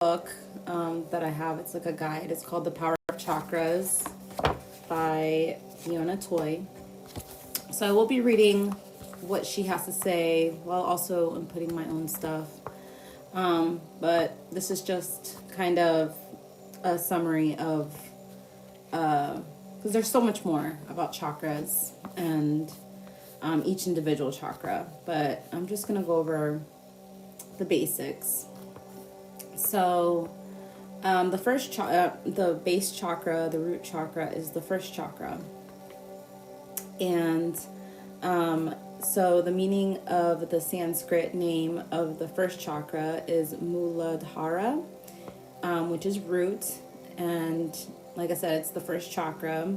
book that I have. It's like a guide. It's called The Power of Chakras by Fiona Toy. So I will be reading what she has to say while also inputting my own stuff. But this is just kind of a summary of, because there's so much more about chakras and each individual chakra, but I'm just going to go over the basics. So the base chakra, the root chakra, is the first chakra. And so the meaning of the Sanskrit name of the first chakra is Muladhara, which is root. And like I said, it's the first chakra.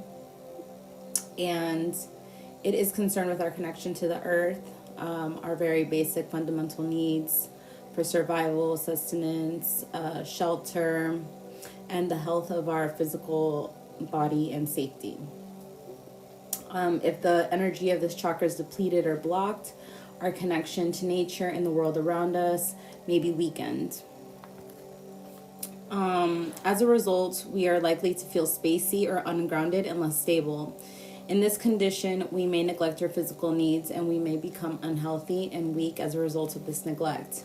And it is concerned with our connection to the earth, our very basic fundamental needs for survival, sustenance, shelter, and the health of our physical body and safety. If the energy of this chakra is depleted or blocked, our connection to nature and the world around us may be weakened. As a result, we are likely to feel spacey or ungrounded and less stable. In this condition, we may neglect our physical needs and we may become unhealthy and weak as a result of this neglect.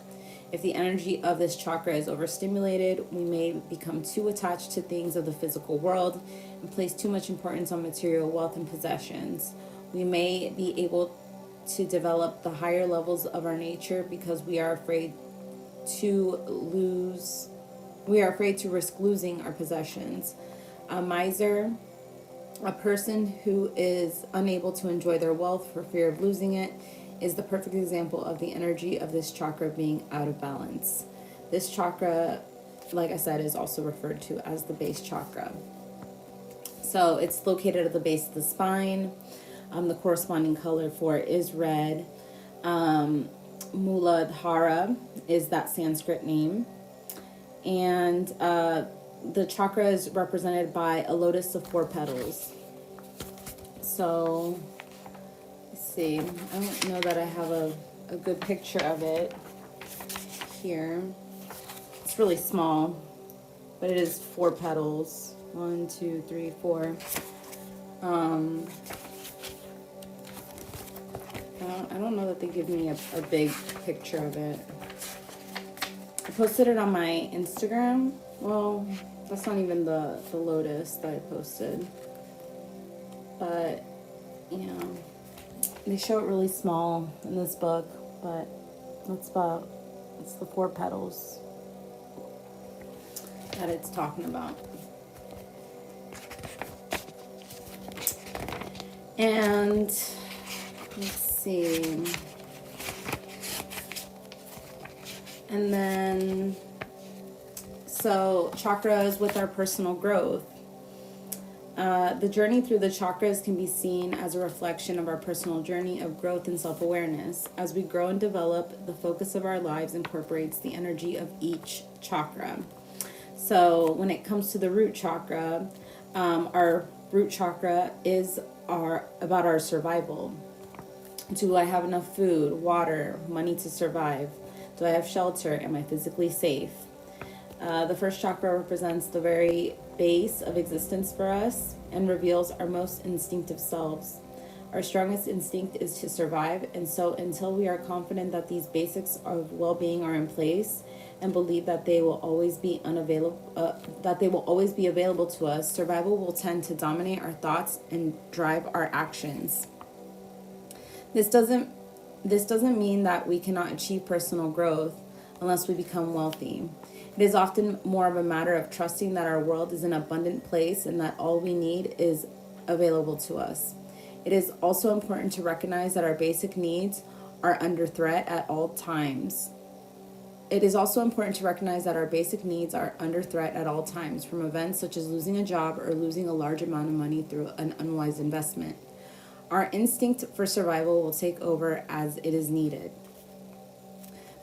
If the energy of this chakra is overstimulated, we may become too attached to things of the physical world and place too much importance on material wealth and possessions. We may be able to develop the higher levels of our nature because we are afraid to risk losing our possessions. A miser, a person who is unable to enjoy their wealth for fear of losing it, is the perfect example of the energy of this chakra being out of balance. This chakra, like I said, is also referred to as the base chakra. So it's located at the base of the spine. The corresponding color for it is red. Muladhara is that Sanskrit name. And the chakra is represented by a lotus of 4 petals. So see, I don't know that I have a good picture of it here. It's really small, but it is 4 petals. 1, 2, 3, 4. I don't know that they give me a big picture of it. I posted it on my Instagram. Well, that's not even the lotus that I posted. But, you know, they show it really small in this book, but it's the 4 petals that it's talking about. And let's see. And then, so chakras with our personal growth. The journey through the chakras can be seen as a reflection of our personal journey of growth and self-awareness. As we grow and develop, the focus of our lives incorporates the energy of each chakra. So when it comes to the root chakra, our root chakra is about our survival. Do I have enough food, water, money to survive? Do I have shelter? Am I physically safe? The first chakra represents the very base of existence for us and reveals our most instinctive selves. Our strongest instinct is to survive, and so until we are confident that these basics of well-being are in place and believe that they will always be available to us, survival will tend to dominate our thoughts and drive our actions. This doesn't mean that we cannot achieve personal growth unless we become wealthy. It is often more of a matter of trusting that our world is an abundant place and that all we need is available to us. It is also important to recognize that our basic needs are under threat at all times. From events such as losing a job or losing a large amount of money through an unwise investment. Our instinct for survival will take over as it is needed.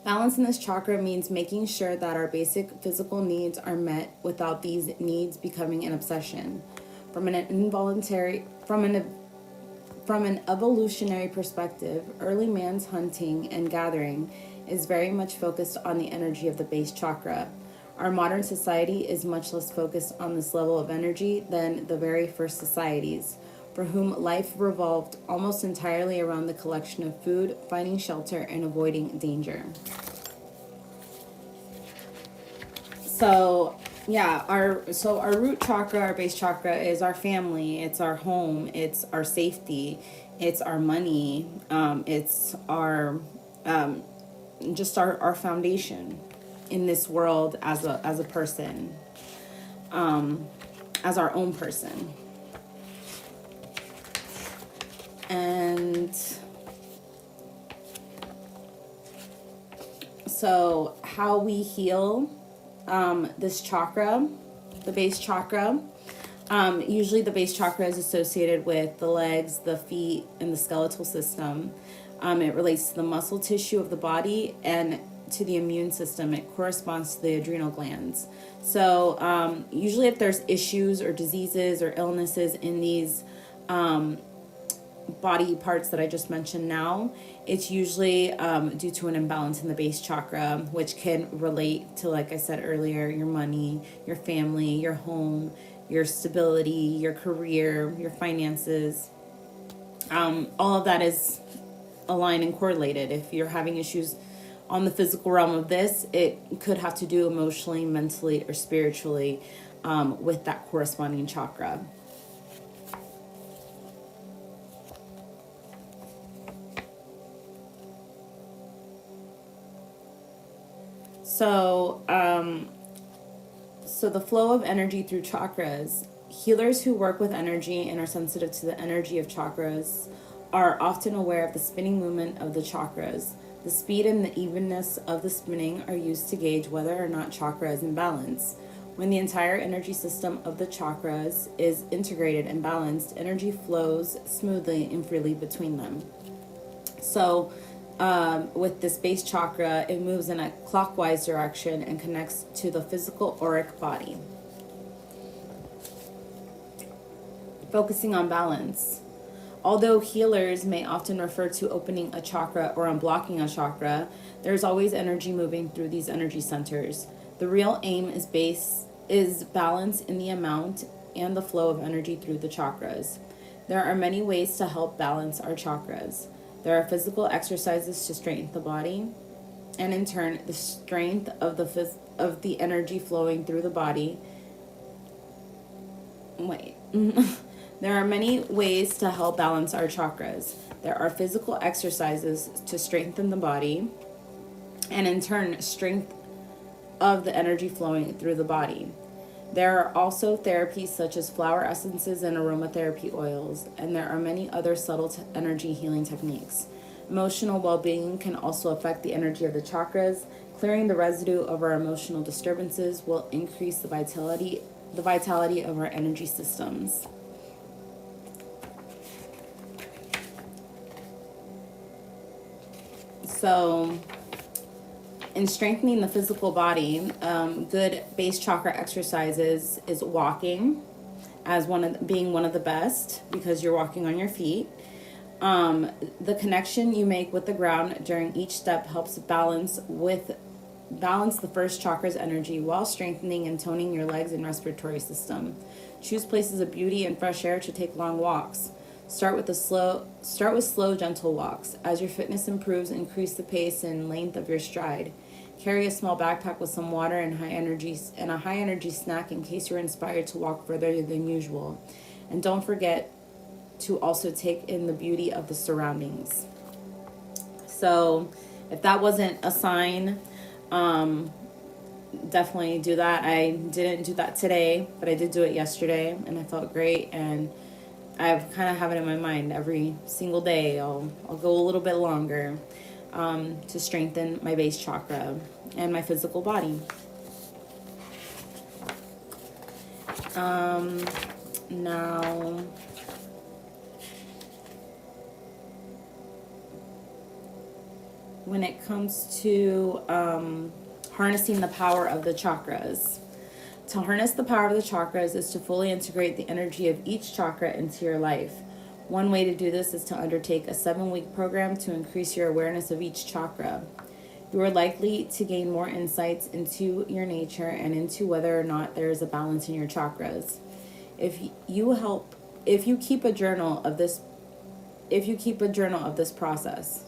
Balance in this chakra means making sure that our basic physical needs are met without these needs becoming an obsession. From an evolutionary perspective, early man's hunting and gathering is very much focused on the energy of the base chakra. Our modern society is much less focused on this level of energy than the very first societies, for whom life revolved almost entirely around the collection of food, finding shelter, and avoiding danger. So, yeah, our root chakra, our base chakra is our family, it's our home, it's our safety, it's our money, it's our just our foundation in this world as a person, as our own person. And so how we heal this chakra, the base chakra, usually the base chakra is associated with the legs, the feet, and the skeletal system. It relates to the muscle tissue of the body and to the immune system. It corresponds to the adrenal glands. So usually if there's issues or diseases or illnesses in these body parts that I just mentioned now, it's usually due to an imbalance in the base chakra, which can relate to, like I said earlier, your money, your family, your home, your stability, your career, your finances. All of that is aligned and correlated. If you're having issues on the physical realm of this, it could have to do emotionally, mentally, or spiritually with that corresponding chakra. So the flow of energy through chakras. Healers who work with energy and are sensitive to the energy of chakras are often aware of the spinning movement of the chakras. The speed and the evenness of the spinning are used to gauge whether or not chakra is in balance. When the entire energy system of the chakras is integrated and balanced, energy flows smoothly and freely between them. So with this base chakra, it moves in a clockwise direction and connects to the physical auric body. Focusing on balance. Although healers may often refer to opening a chakra or unblocking a chakra, there's always energy moving through these energy centers. The real aim is balance in the amount and the flow of energy through the chakras. There are many ways to help balance our chakras. There are physical exercises to strengthen the body, and in turn, the strength of the energy flowing through the body. There are many ways to help balance our chakras. There are physical exercises to strengthen the body, and in turn, strength of the energy flowing through the body. There are also therapies such as flower essences and aromatherapy oils, and there are many other subtle energy healing techniques. Emotional well-being can also affect the energy of the chakras. Clearing the residue of our emotional disturbances will increase the vitality of our energy systems. So, in strengthening the physical body, good base chakra exercises is walking, as being one of the best because you're walking on your feet. The connection you make with the ground during each step helps balance the first chakra's energy while strengthening and toning your legs and respiratory system. Choose places of beauty and fresh air to take long walks. Start with slow, gentle walks. As your fitness improves, increase the pace and length of your stride. Carry a small backpack with some water and a high energy snack in case you're inspired to walk further than usual. And don't forget to also take in the beauty of the surroundings. So if that wasn't a sign, definitely do that. I didn't do that today, but I did do it yesterday and I felt great, and I've kind of have it in my mind every single day. I'll go a little bit longer to strengthen my base chakra and my physical body. Now, when it comes to harnessing the power of the chakras. To harness the power of the chakras is to fully integrate the energy of each chakra into your life. One way to do this is to undertake a 7-week program to increase your awareness of each chakra. You are likely to gain more insights into your nature and into whether or not there is a balance in your chakras. If you keep a journal of this process.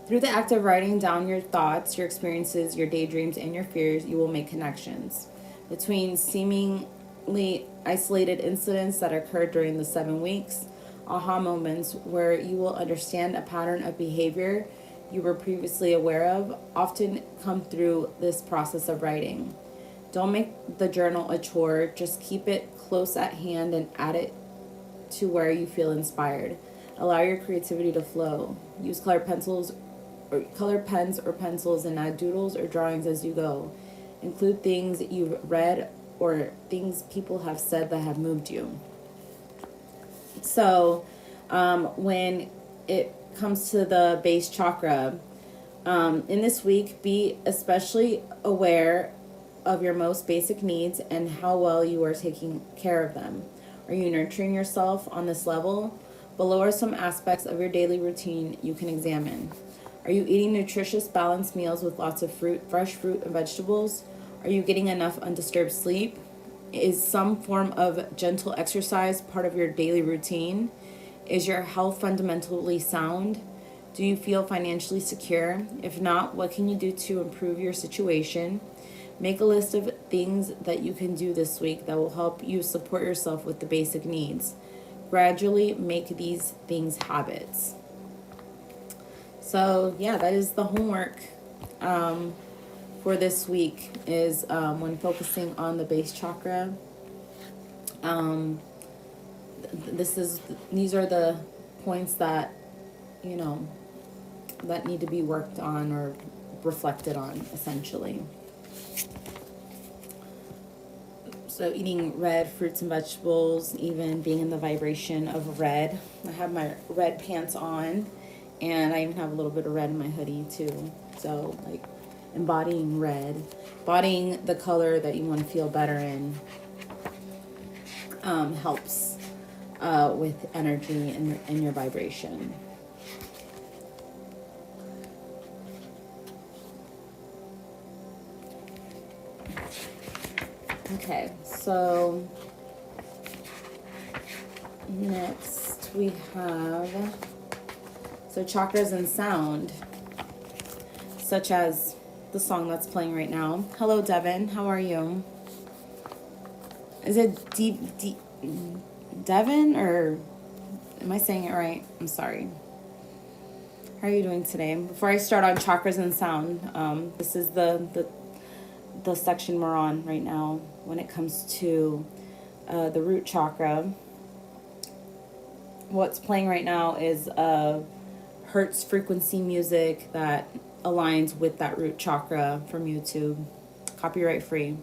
Through the act of writing down your thoughts, your experiences, your daydreams, and your fears, you will make connections between seemingly isolated incidents that occurred during the 7 weeks, aha moments where you will understand a pattern of behavior you were previously aware of, often come through this process of writing. Don't make the journal a chore, just keep it close at hand and add it to where you feel inspired. Allow your creativity to flow. Use colored pens or pencils and add doodles or drawings as you go. Include things you've read or things people have said that have moved you. So when it comes to the base chakra, in this week, be especially aware of your most basic needs and how well you are taking care of them. Are you nurturing yourself on this level? Below are some aspects of your daily routine you can examine. Are you eating nutritious, balanced meals with lots of fresh fruit and vegetables? Are you getting enough undisturbed sleep? Is some form of gentle exercise part of your daily routine? Is your health fundamentally sound? Do you feel financially secure? If not, what can you do to improve your situation? Make a list of things that you can do this week that will help you support yourself with the basic needs. Gradually make these things habits. So yeah, that is the homework for this week, is when focusing on the base chakra. These are the points that, that need to be worked on or reflected on, essentially. So eating red fruits and vegetables, even being in the vibration of red. I have my red pants on, and I even have a little bit of red in my hoodie too. So like embodying red, embodying the color that you want to feel better in, helps with energy and your vibration. Okay, so next we have chakras and sound, such as the song that's playing right now. Hello, Devin. How are you? Is it Devin, or am I saying it right? I'm sorry. How are you doing today? Before I start on chakras and sound, this is the section we're on right now when it comes to the root chakra. What's playing right now is Hertz frequency music that aligns with that root chakra from YouTube. Copyright free.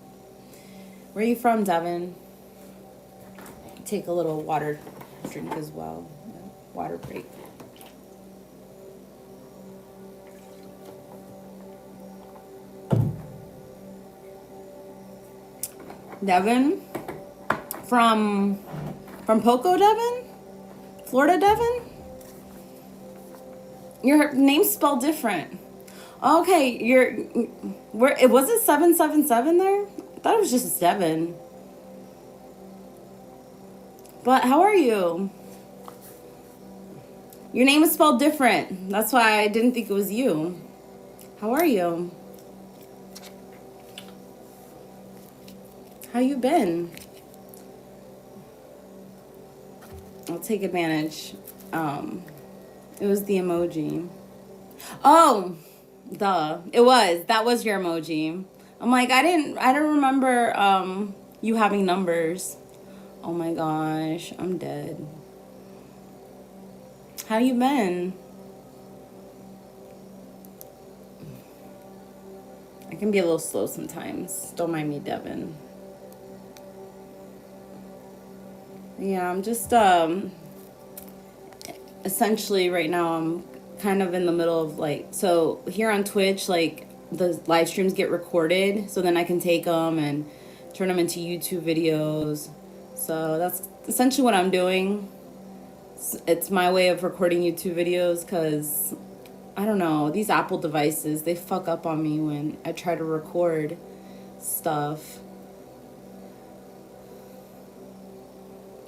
Where are you from, Devin? Take a little water drink as well. Water break. Devin? From Poco, Devin? Florida, Devin? Your name's spelled different. Okay, where was it 777 there? I thought it was just Devin. But how are you? Your name is spelled different. That's why I didn't think it was you. How are you? How you been? I'll take advantage. It was the emoji. Oh, that was your emoji. I'm like, I didn't remember you having numbers. Oh my gosh, I'm dead. How you been? I can be a little slow sometimes. Don't mind me, Devin. Yeah, I'm just essentially right now I'm kind of in the middle of so here on Twitch, the live streams get recorded, so then I can take them and turn them into YouTube videos. So that's essentially what I'm doing. It's my way of recording YouTube videos, because I don't know, these Apple devices, they fuck up on me when I try to record stuff.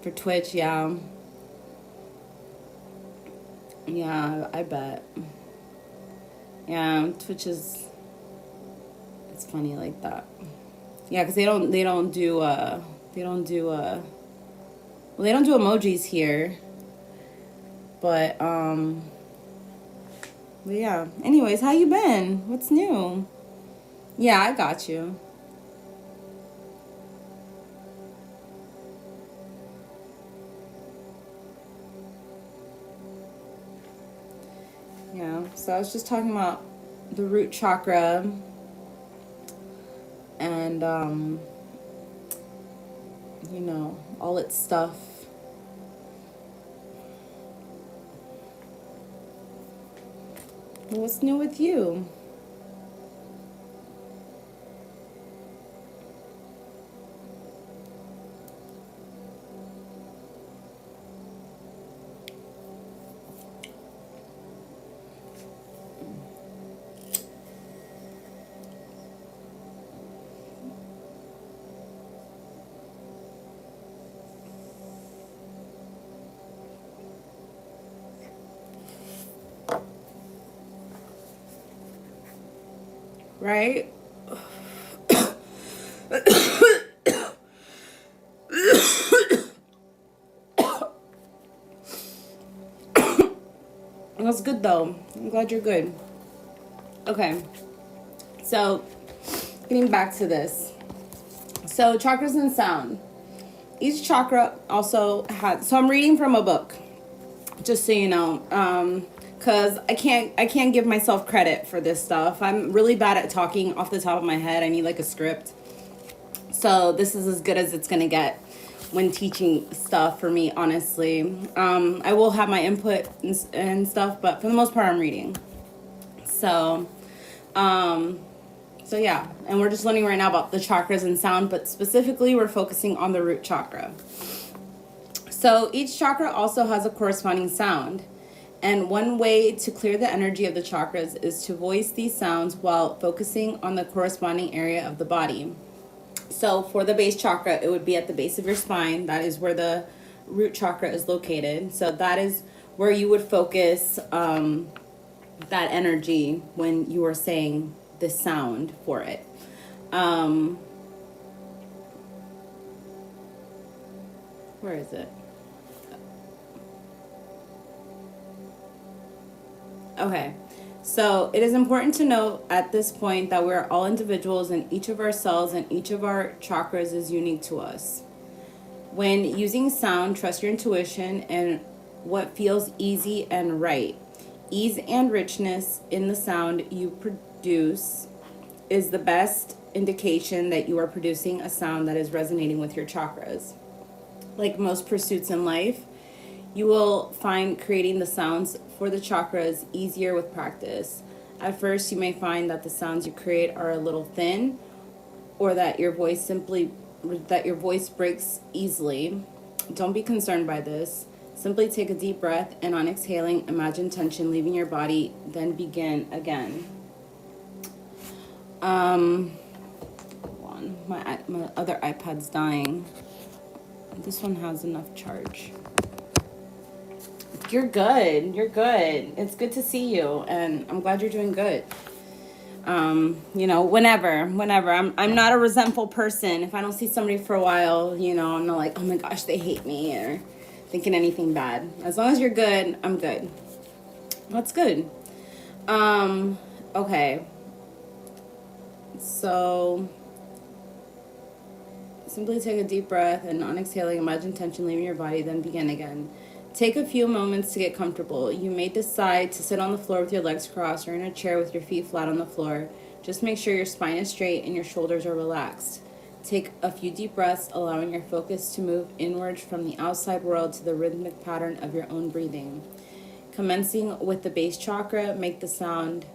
For Twitch, yeah. Yeah, I bet. Yeah, Twitch is, it's funny like that. Yeah, because they don't do well, they don't do emojis here. But yeah. Anyways, how you been? What's new? Yeah, I got you. Yeah, so I was just talking about the root chakra and all its stuff. What's new with you? Right? That's good though. I'm glad you're good. Okay. So, getting back to this. So, chakras and sound. Each chakra also has, so I'm reading from a book, just so you know, because I can't give myself credit for this stuff. I'm really bad at talking off the top of my head. I need like a script. So this is as good as it's gonna get when teaching stuff for me, honestly. I will have my input and stuff, but for the most part I'm reading. So yeah, and we're just learning right now about the chakras and sound, but specifically we're focusing on the root chakra. So each chakra also has a corresponding sound. And one way to clear the energy of the chakras is to voice these sounds while focusing on the corresponding area of the body. So for the base chakra, it would be at the base of your spine. That is where the root chakra is located. So that is where you would focus that energy when you are saying the sound for it. Where is it? Okay, so it is important to note at this point that we're all individuals and each of our cells and each of our chakras is unique to us. When using sound, trust your intuition and what feels easy and right. Ease and richness in the sound you produce is the best indication that you are producing a sound that is resonating with your chakras. Like most pursuits in life, you will find creating the sounds for the chakras easier with practice. At first, you may find that the sounds you create are a little thin, or that your voice breaks easily. Don't be concerned by this. Simply take a deep breath and on exhaling, imagine tension leaving your body, then begin again. Hold on. My other iPad's dying. This one has enough charge. You're good. You're good. It's good to see you, and I'm glad you're doing good. Whenever. I'm not a resentful person. If I don't see somebody for a while, I'm not like, oh my gosh, they hate me or thinking anything bad. As long as you're good, I'm good. That's good. Okay. So simply take a deep breath and on exhaling, imagine tension leaving your body, then begin again. Take a few moments to get comfortable. You may decide to sit on the floor with your legs crossed or in a chair with your feet flat on the floor. Just make sure your spine is straight and your shoulders are relaxed. Take a few deep breaths, allowing your focus to move inward from the outside world to the rhythmic pattern of your own breathing. Commencing with the base chakra, make the sound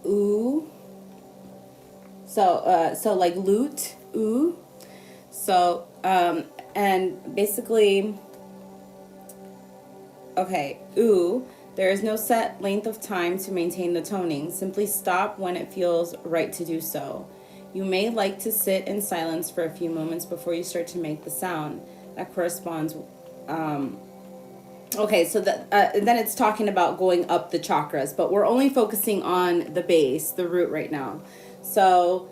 ooh. So like lute, ooh. So, and basically, okay, ooh. There is no set length of time to maintain the toning. Simply stop when it feels right to do so. You may like to sit in silence for a few moments before you start to make the sound. That corresponds. Okay, so then it's talking about going up the chakras, but we're only focusing on the base, the root right now. So,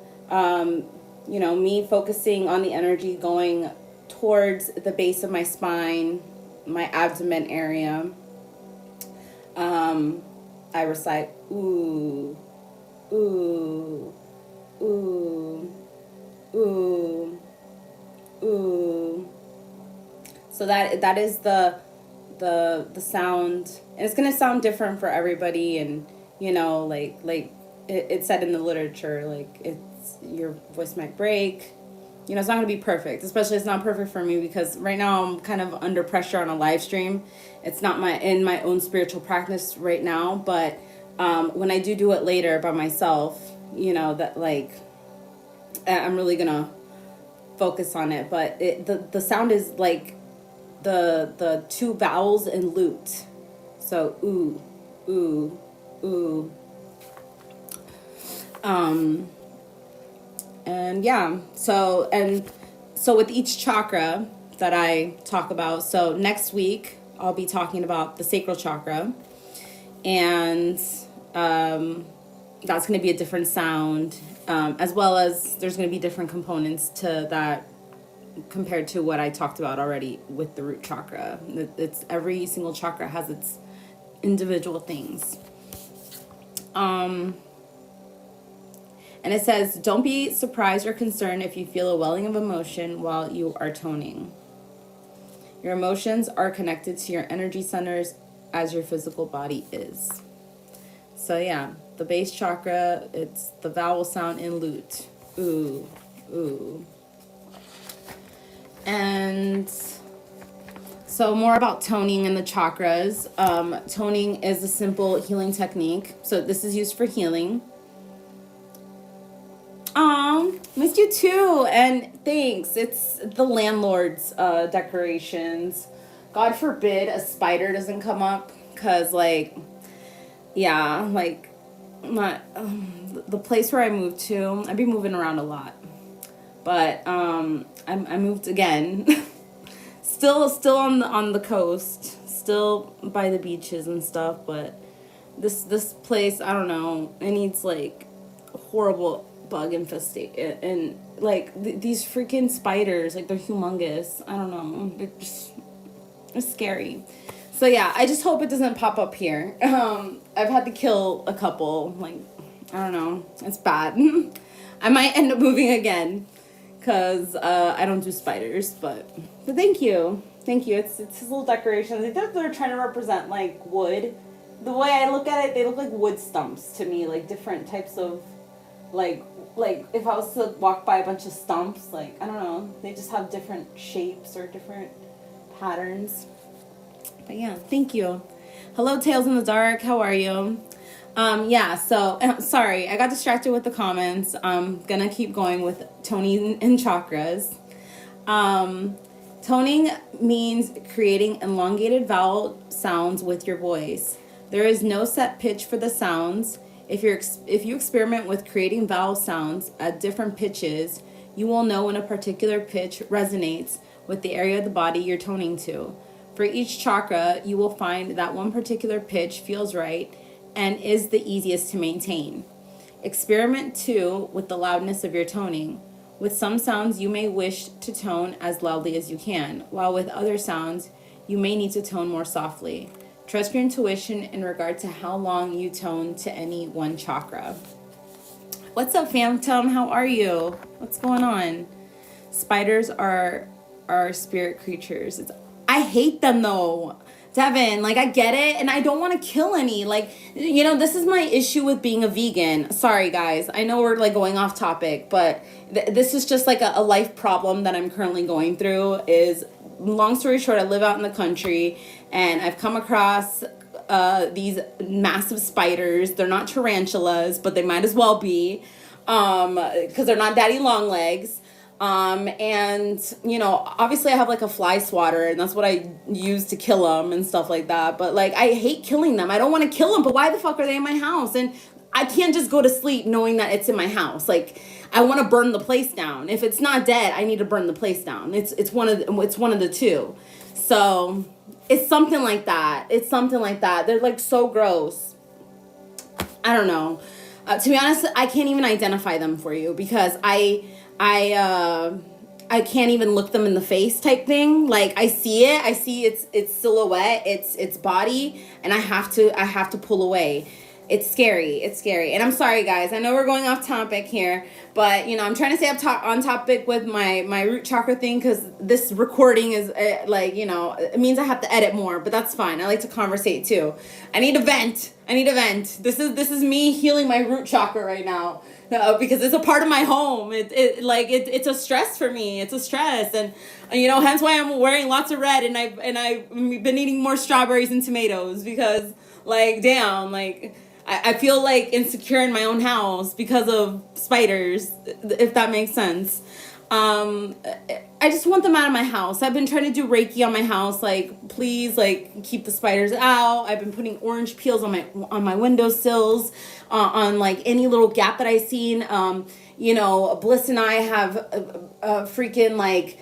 me focusing on the energy going towards the base of my spine, my abdomen area. I recite ooh, ooh, ooh, ooh, ooh. So that is the sound, and it's gonna sound different for everybody, and like it said in the literature, like your voice might break. It's not gonna be perfect, especially it's not perfect for me because right now I'm kind of under pressure on a live stream. It's not in my own spiritual practice right now, but when I do it later by myself, that like I'm really gonna focus on it. But the sound is like the two vowels in lute. So ooh, ooh, ooh. And yeah, so with each chakra that I talk about, so next week I'll be talking about the sacral chakra, and that's going to be a different sound, as well as there's going to be different components to that compared to what I talked about already with the root chakra. It's every single chakra has its individual things. And it says, don't be surprised or concerned if you feel a welling of emotion while you are toning. Your emotions are connected to your energy centers as your physical body is. So yeah, the base chakra, it's the vowel sound in lute. Ooh, ooh. And so more about toning and the chakras. Toning is a simple healing technique. So this is used for healing. Missed you too, and thanks. It's the landlord's decorations. God forbid a spider doesn't come up, cause the place where I moved to, I've been moving around a lot, but I moved again. still on the coast, still by the beaches and stuff, but this place, I don't know, it needs like horrible bug infestation, and these freaking spiders, like they're humongous. I don't know, it's scary. So yeah, I just hope it doesn't pop up here. I've had to kill a couple, I don't know, it's bad. I might end up moving again because I don't do spiders, but thank you. It's his little decorations. I think they're trying to represent like wood. The way I look at it, they look like wood stumps to me, like different types of like if I was to walk by a bunch of stumps, I don't know, they just have different shapes or different patterns. But yeah, thank you. Hello, Tales in the Dark. How are you? So sorry, I got distracted with the comments. I'm gonna keep going with toning and chakras. Toning means creating elongated vowel sounds with your voice. There is no set pitch for the sounds. If you experiment with creating vowel sounds at different pitches, you will know when a particular pitch resonates with the area of the body you're toning to. For each chakra, you will find that one particular pitch feels right and is the easiest to maintain. Experiment too with the loudness of your toning. With some sounds, you may wish to tone as loudly as you can, while with other sounds, you may need to tone more softly. Trust your intuition in regard to how long you tone to any one chakra. What's up, Phantom? How are you? What's going on? Spiders are spirit creatures. I hate them though. Devin, I get it, and I don't want to kill any. This is my issue with being a vegan. Sorry, guys. I know we're, going off topic, but this is just, a life problem that I'm currently going through is, long story short, I live out in the country, and I've come across these massive spiders. They're not tarantulas, but they might as well be, because they're not daddy long legs. And you know, obviously I have like a fly swatter, and that's what I use to kill them and stuff like that. But like, I hate killing them. I don't want to kill them, but why the fuck are they in my house? And I can't just go to sleep knowing that it's in my house. Like, I want to burn the place down. If it's not dead, I need to burn the place down. It's one of the two. So it's something like that. It's something like that. They're like so gross. I don't know. To be honest, I can't even identify them for you, because I can't even look them in the face type thing. Like, I see its silhouette, its body, and I have to pull away. It's scary. And I'm sorry, guys. I know we're going off topic here, but you know, I'm trying to stay on topic with my root chakra thing, because this recording is like, you know, it means I have to edit more, but that's fine. I like to conversate too. I need to vent. This is me healing my root chakra right now. Because it's a part of my home. It's a stress for me. It's a stress, and you know, hence why I'm wearing lots of red, and I've been eating more strawberries and tomatoes, because like, damn, like I feel like insecure in my own house because of spiders, if that makes sense. I just want them out of my house. I've been trying to do Reiki on my house, like, please, like, keep the spiders out. I've been putting orange peels on my windowsills, on like any little gap that I seen. You know, Bliss and I have freaking like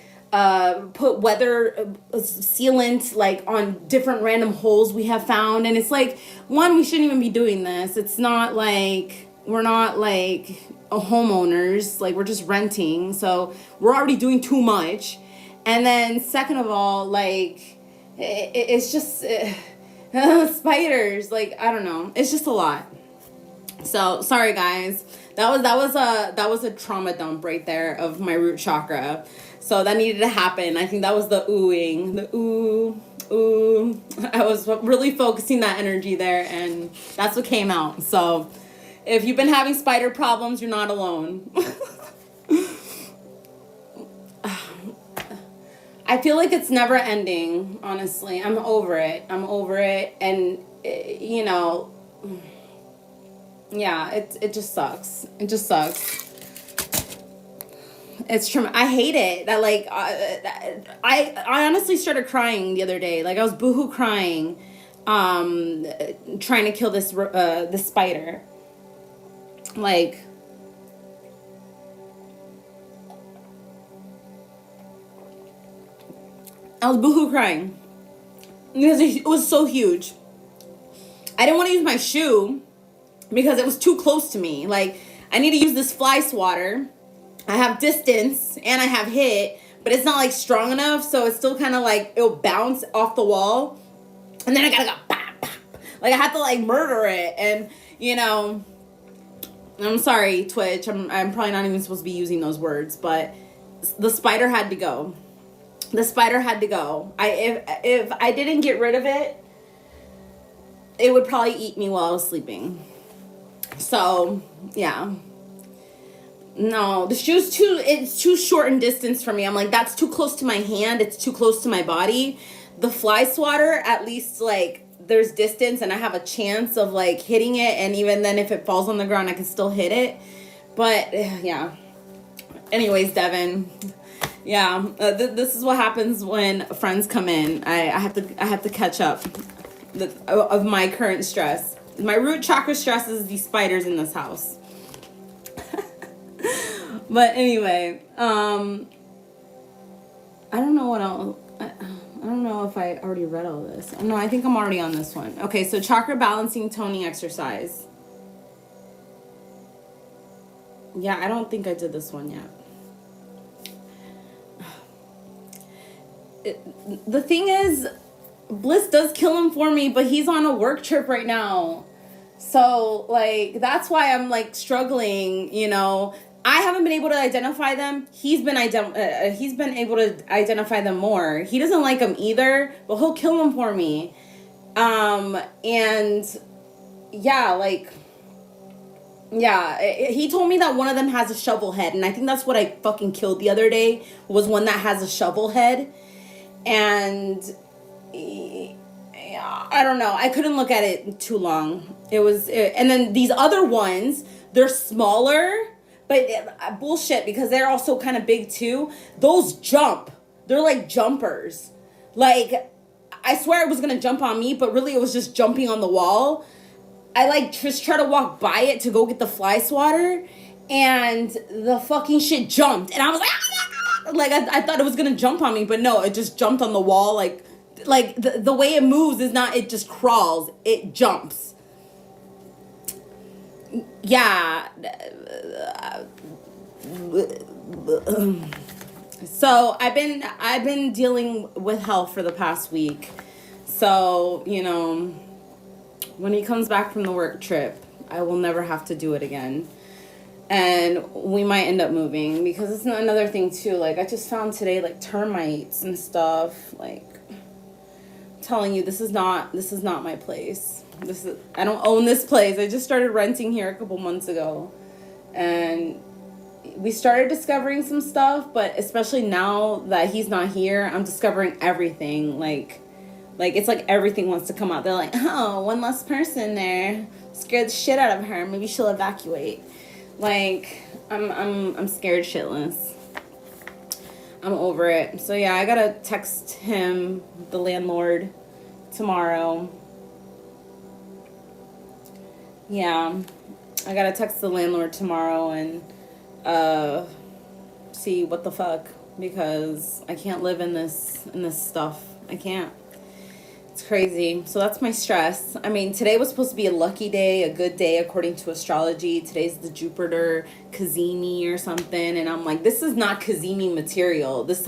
put weather sealant like on different random holes we have found, and it's like, one, we shouldn't even be doing this. It's not like, we're not like homeowners, like, we're just renting, so we're already doing too much. And then second of all, like, it's just spiders, like, I don't know, it's just a lot. So sorry, guys, that was a trauma dump right there of my root chakra. So that needed to happen. I think that was the oohing, the ooh. I was really focusing that energy there, and that's what came out. So if you've been having spider problems, you're not alone. I feel like it's never ending, honestly. I'm over it. And, you know, yeah, it just sucks. It's true. I hate it. That, like, I honestly started crying the other day. Like, I was boohoo crying, trying to kill this spider. Like, I was boohoo crying because it was so huge. I didn't want to use my shoe because it was too close to me. Like, I need to use this fly swatter. I have distance and I have hit, but it's not like strong enough, so it's still kind of like it'll bounce off the wall, and then I gotta go pop, pop. Like, I have to like murder it. And you know, I'm sorry, Twitch, I'm probably not even supposed to be using those words, but the spider had to go. If I didn't get rid of it, it would probably eat me while I was sleeping. So yeah. No, the shoe's it's too short in distance for me. I'm like, that's too close to my hand. It's too close to my body. The fly swatter, at least, like, there's distance and I have a chance of, like, hitting it. And even then, if it falls on the ground, I can still hit it. But, yeah. Anyways, Devin. Yeah, this is what happens when friends come in. I have to catch up of my current stress. My root chakra stress is these spiders in this house. But anyway, I don't know what else. I don't know if I already read all this. No, I think I'm already on this one. Okay, so chakra balancing toning exercise. Yeah, I don't think I did this one yet. The thing is, Bliss does kill him for me, but he's on a work trip right now. So, like, that's why I'm, like, struggling, you know. I haven't been able to identify them. He's been able to identify them more. He doesn't like them either, but he'll kill them for me. And yeah, like, yeah, he told me that one of them has a shovel head, and I think that's what I fucking killed the other day, was one that has a shovel head. And I don't know. I couldn't look at it too long. And then these other ones, they're smaller, but bullshit, because they're also kind of big too. Those jump. They're like jumpers. Like, I swear it was gonna jump on me, but really it was just jumping on the wall. I like just try to walk by it to go get the fly swatter, and the fucking shit jumped, and I was like, ah! Like I thought it was gonna jump on me, but no, it just jumped on the wall. Like the way it moves is not, it just crawls, it jumps. Yeah. So I've been dealing with health for the past week. So, you know, when he comes back from the work trip, I will never have to do it again. And we might end up moving, because it's another thing too. Like, I just found today, like, termites and stuff. Like, I'm telling you, this is not my place. I don't own this place. I just started renting here a couple months ago, and we started discovering some stuff, but especially now that he's not here, I'm discovering everything. Like it's like everything wants to come out. They're like, oh, one less person there. Scared the shit out of her. Maybe she'll evacuate. Like, I'm scared shitless. I'm over it. So yeah, I gotta text him, the landlord, tomorrow. Yeah, I gotta text the landlord tomorrow and see what the fuck, because I can't live in this stuff. I can't. It's crazy. So that's my stress. I mean, today was supposed to be a lucky day, a good day according to astrology. Today's the Jupiter Kazemi or something, and I'm like, this is not Kazemi material. This is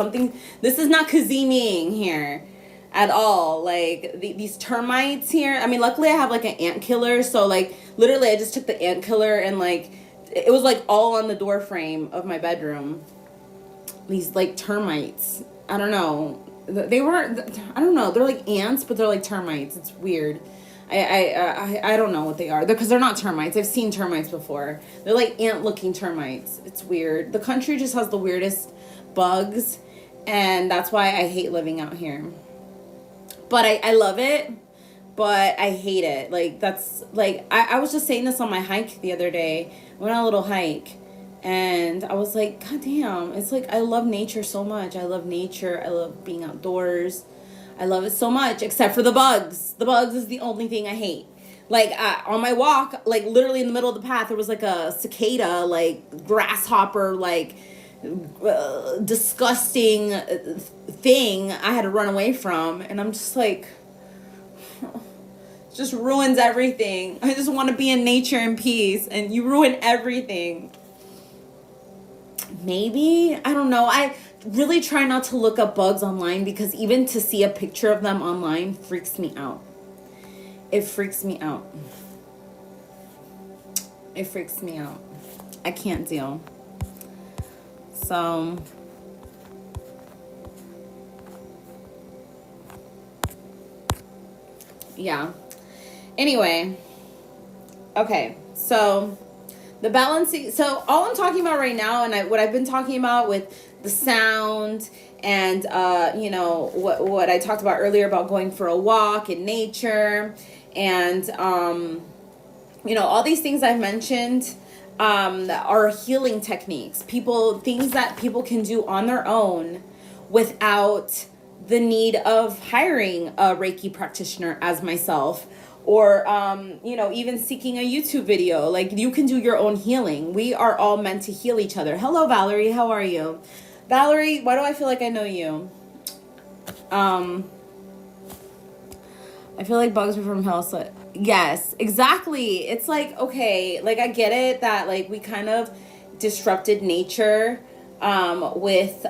not Kazemiing here at all. Like, these termites here. I mean, luckily I have like an ant killer, so like literally I just took the ant killer and like it was like all on the door frame of my bedroom. These like termites. I don't know. They weren't, I don't know. They're like ants, but they're like termites. It's weird. I don't know what they are. Because they're not termites. I've seen termites before. They're like ant-looking termites. It's weird. The country just has the weirdest bugs, and that's why I hate living out here. But I love it, but I hate it. Like, that's, like, I was just saying this on my hike the other day. I went on a little hike, and I was like, God damn, it's like, I love nature so much. I love nature. I love being outdoors. I love it so much, except for the bugs. The bugs is the only thing I hate. Like, on my walk, like, literally in the middle of the path, there was, like, a cicada, like, grasshopper, like, disgusting thing I had to run away from. And I'm just like, it just ruins everything. I just want to be in nature and peace, and you ruin everything. Maybe, I don't know. I really try not to look up bugs online, because even to see a picture of them online freaks me out. It freaks me out. It freaks me out. I can't deal. So, yeah. Anyway, okay, so the balancing, so all I'm talking about right now, and what I've been talking about with the sound, and you know, what I talked about earlier about going for a walk in nature, and you know, all these things I've mentioned are healing techniques, things that people can do on their own without the need of hiring a Reiki practitioner as myself, or you know, even seeking a YouTube video. Like, you can do your own healing. We are all meant to heal each other. Hello, Valerie. How are you? Valerie, why do I feel like I know you? I feel like bugs are from hell. So yes, exactly. It's like, okay, like, I get it that, like, we kind of disrupted nature with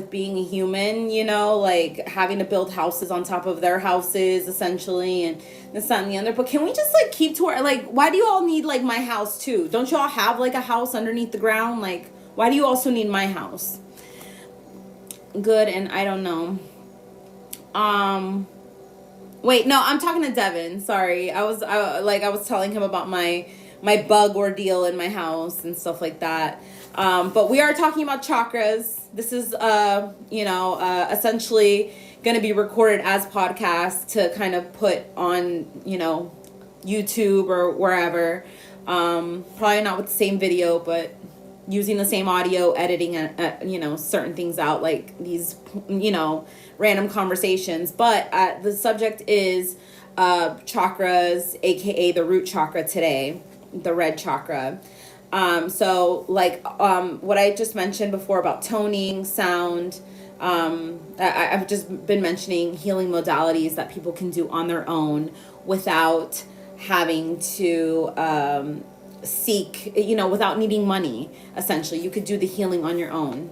being a human, you know, like having to build houses on top of their houses essentially, and this, that, and the other. But can we just like keep to our, like, why do you all need like my house too? Don't you all have like a house underneath the ground? Like, why do you also need my house? Good. And I don't know. Wait, no, I'm talking to Devin. Sorry. I was telling him about my bug ordeal in my house and stuff like that. But we are talking about chakras. This is, you know, essentially going to be recorded as podcasts to kind of put on, you know, YouTube or wherever. Probably not with the same video, but using the same audio, editing, certain things out, like these, random conversations. But the subject is chakras, aka the root chakra today, the red chakra. What I just mentioned before about toning, sound, I've just been mentioning healing modalities that people can do on their own without having to seek, without needing money, essentially. You could do the healing on your own.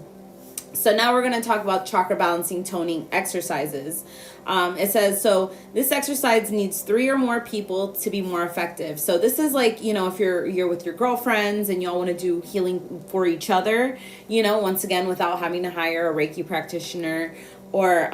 So now we're going to talk about chakra balancing toning exercises. It says, so this exercise needs 3 or more people to be more effective. So this is like, if you're with your girlfriends and y'all want to do healing for each other, once again, without having to hire a Reiki practitioner or,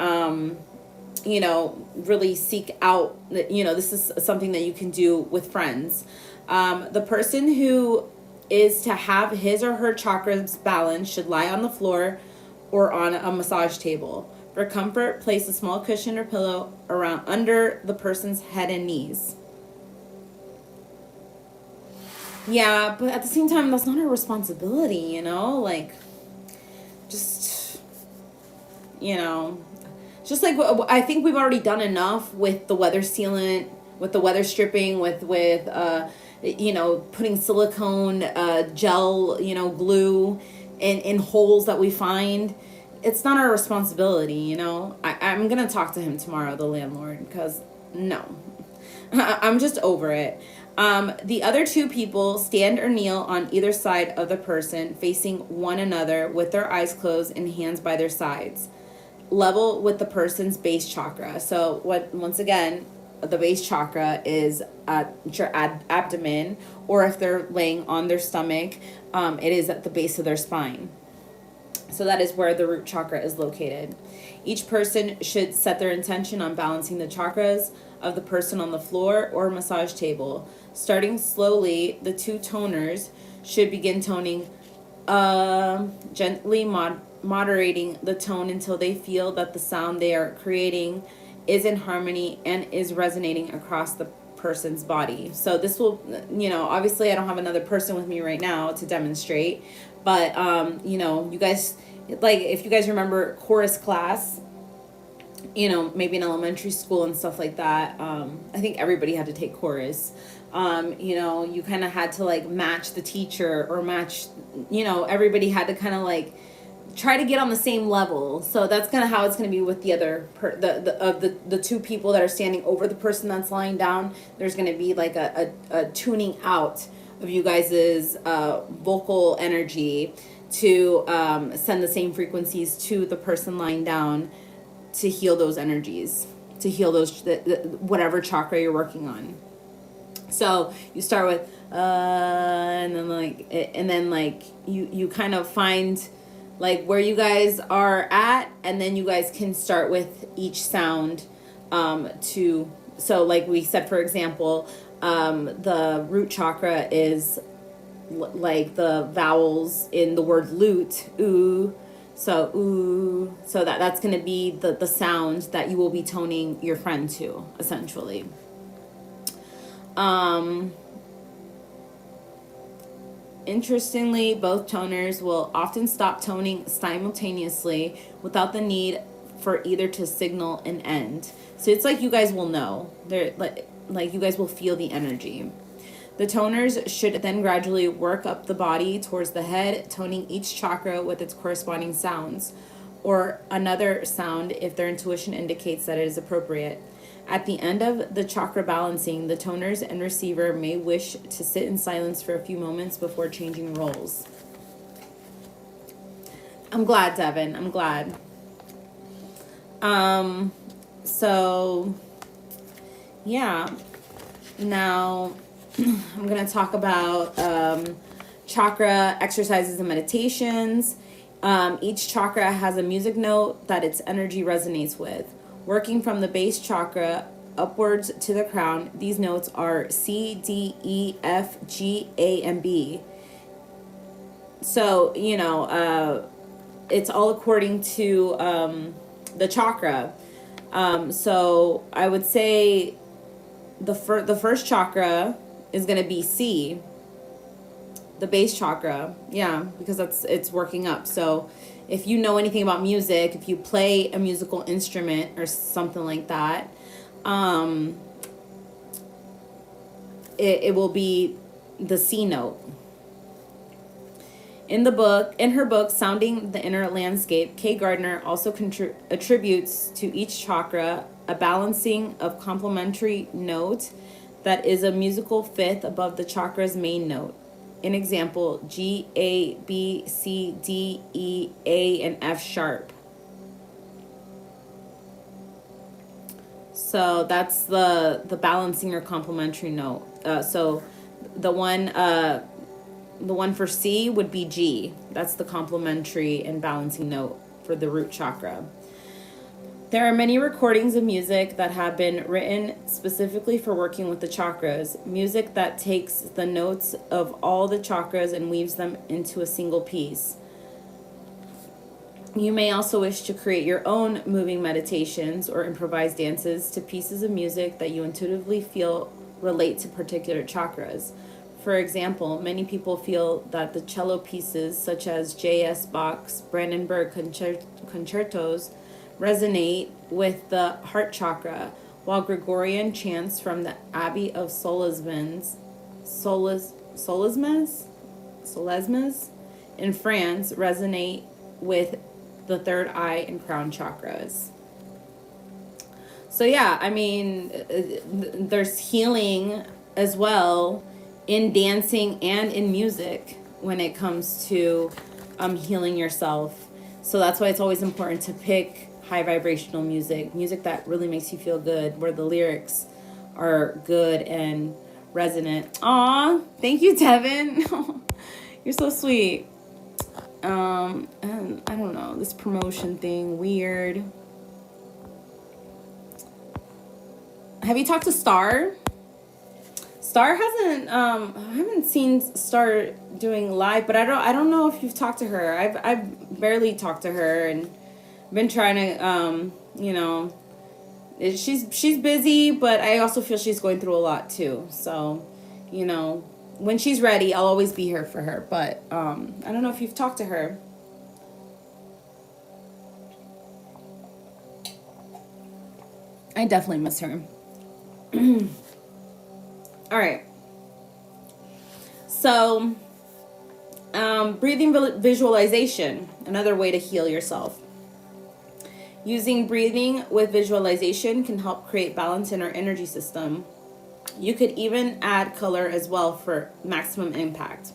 really seek out, this is something that you can do with friends. The person who is to have his or her chakras balanced should lie on the floor or on a massage table. For comfort, place a small cushion or pillow around under the person's head and knees. Yeah, but at the same time, that's not our responsibility, just, just like, I think we've already done enough with the weather sealant, with the weather stripping, with putting silicone gel, glue in holes that we find. It's not our responsibility, I'm going to talk to him tomorrow, the landlord, because no, I'm just over it. The other 2 people stand or kneel on either side of the person, facing one another with their eyes closed and hands by their sides. Level with the person's base chakra. So once again, the base chakra is at your abdomen, or if they're laying on their stomach, it is at the base of their spine. So that is where the root chakra is located. Each person should set their intention on balancing the chakras of the person on the floor or massage table. Starting slowly, the 2 toners should begin toning, gently moderating the tone until they feel that the sound they are creating is in harmony and is resonating across the person's body. So this will, obviously I don't have another person with me right now to demonstrate, but, you guys, like, if you guys remember chorus class, maybe in elementary school and stuff like that, I think everybody had to take chorus. You kind of had to, like, match the teacher or match, everybody had to kind of, like, try to get on the same level. So that's kind of how it's going to be with the other the 2 people that are standing over the person that's lying down. There's going to be like a tuning out of you guys' vocal energy to send the same frequencies to the person lying down to heal those energies, to heal those whatever chakra you're working on. So you start with and then you kind of find like where you guys are at, and then you guys can start with each sound so like we said, for example, the root chakra is like the vowels in the word lute, ooh. So that's going to be the sound that you will be toning your friend to, essentially. Interestingly, both toners will often stop toning simultaneously without the need for either to signal an end. So it's like you guys will know. They're like you guys will feel the energy. The toners should then gradually work up the body towards the head, toning each chakra with its corresponding sounds, or another sound if their intuition indicates that it is appropriate. At the end of the chakra balancing, the toners and receiver may wish to sit in silence for a few moments before changing roles. I'm glad, Devin. I'm glad. So, yeah. Now, I'm going to talk about chakra exercises and meditations. Each chakra has a music note that its energy resonates with. Working from the base chakra upwards to the crown, these notes are C, D, E, F, G, A, and B. So, it's all according to the chakra. So I would say the first chakra is going to be C. The base chakra, yeah, because it's working up. So if you know anything about music, if you play a musical instrument or something like that, it will be the C note. In her book, Sounding the Inner Landscape, Kay Gardner also attributes to each chakra a balancing of complementary note that is a musical fifth above the chakra's main note. An example, G, A, B, C, D, E, A, and F sharp. So that's the balancing or complementary note. So the one for C would be G. That's the complementary and balancing note for the root chakra. There are many recordings of music that have been written specifically for working with the chakras. Music that takes the notes of all the chakras and weaves them into a single piece. You may also wish to create your own moving meditations or improvised dances to pieces of music that you intuitively feel relate to particular chakras. For example, many people feel that the cello pieces such as J.S. Bach's Brandenburg concertos resonate with the heart chakra, while Gregorian chants from the Abbey of Solesmes in France resonate with the third eye and crown chakras. So yeah, I mean, there's healing as well in dancing and in music when it comes to healing yourself. So that's why it's always important to pick high vibrational music that really makes you feel good, where the lyrics are good and resonant. Aw, thank you, Tevin. You're so sweet. And I don't know, this promotion thing, weird. Have you talked to Star? Star hasn't, I haven't seen Star doing live, but I don't know if you've talked to her. I've barely talked to her and been trying to, she's busy, but I also feel she's going through a lot too. So, when she's ready, I'll always be here for her. But I don't know if you've talked to her. I definitely miss her. All right. So, breathing visualization, another way to heal yourself. Using breathing with visualization can help create balance in our energy system. You could even add color as well for maximum impact.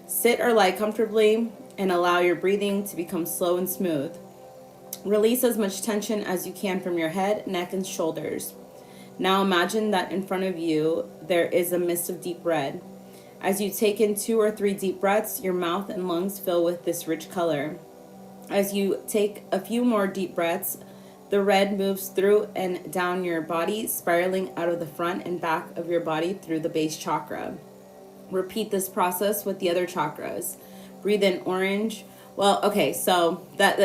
Sit or lie comfortably and allow your breathing to become slow and smooth. Release as much tension as you can from your head, neck, and shoulders. Now imagine that in front of you there is a mist of deep red. As you take in 2 or 3 deep breaths, your mouth and lungs fill with this rich color. As you take a few more deep breaths, the red moves through and down your body, spiraling out of the front and back of your body through the base chakra. Repeat this process with the other chakras. Breathe in orange. Well, okay, so that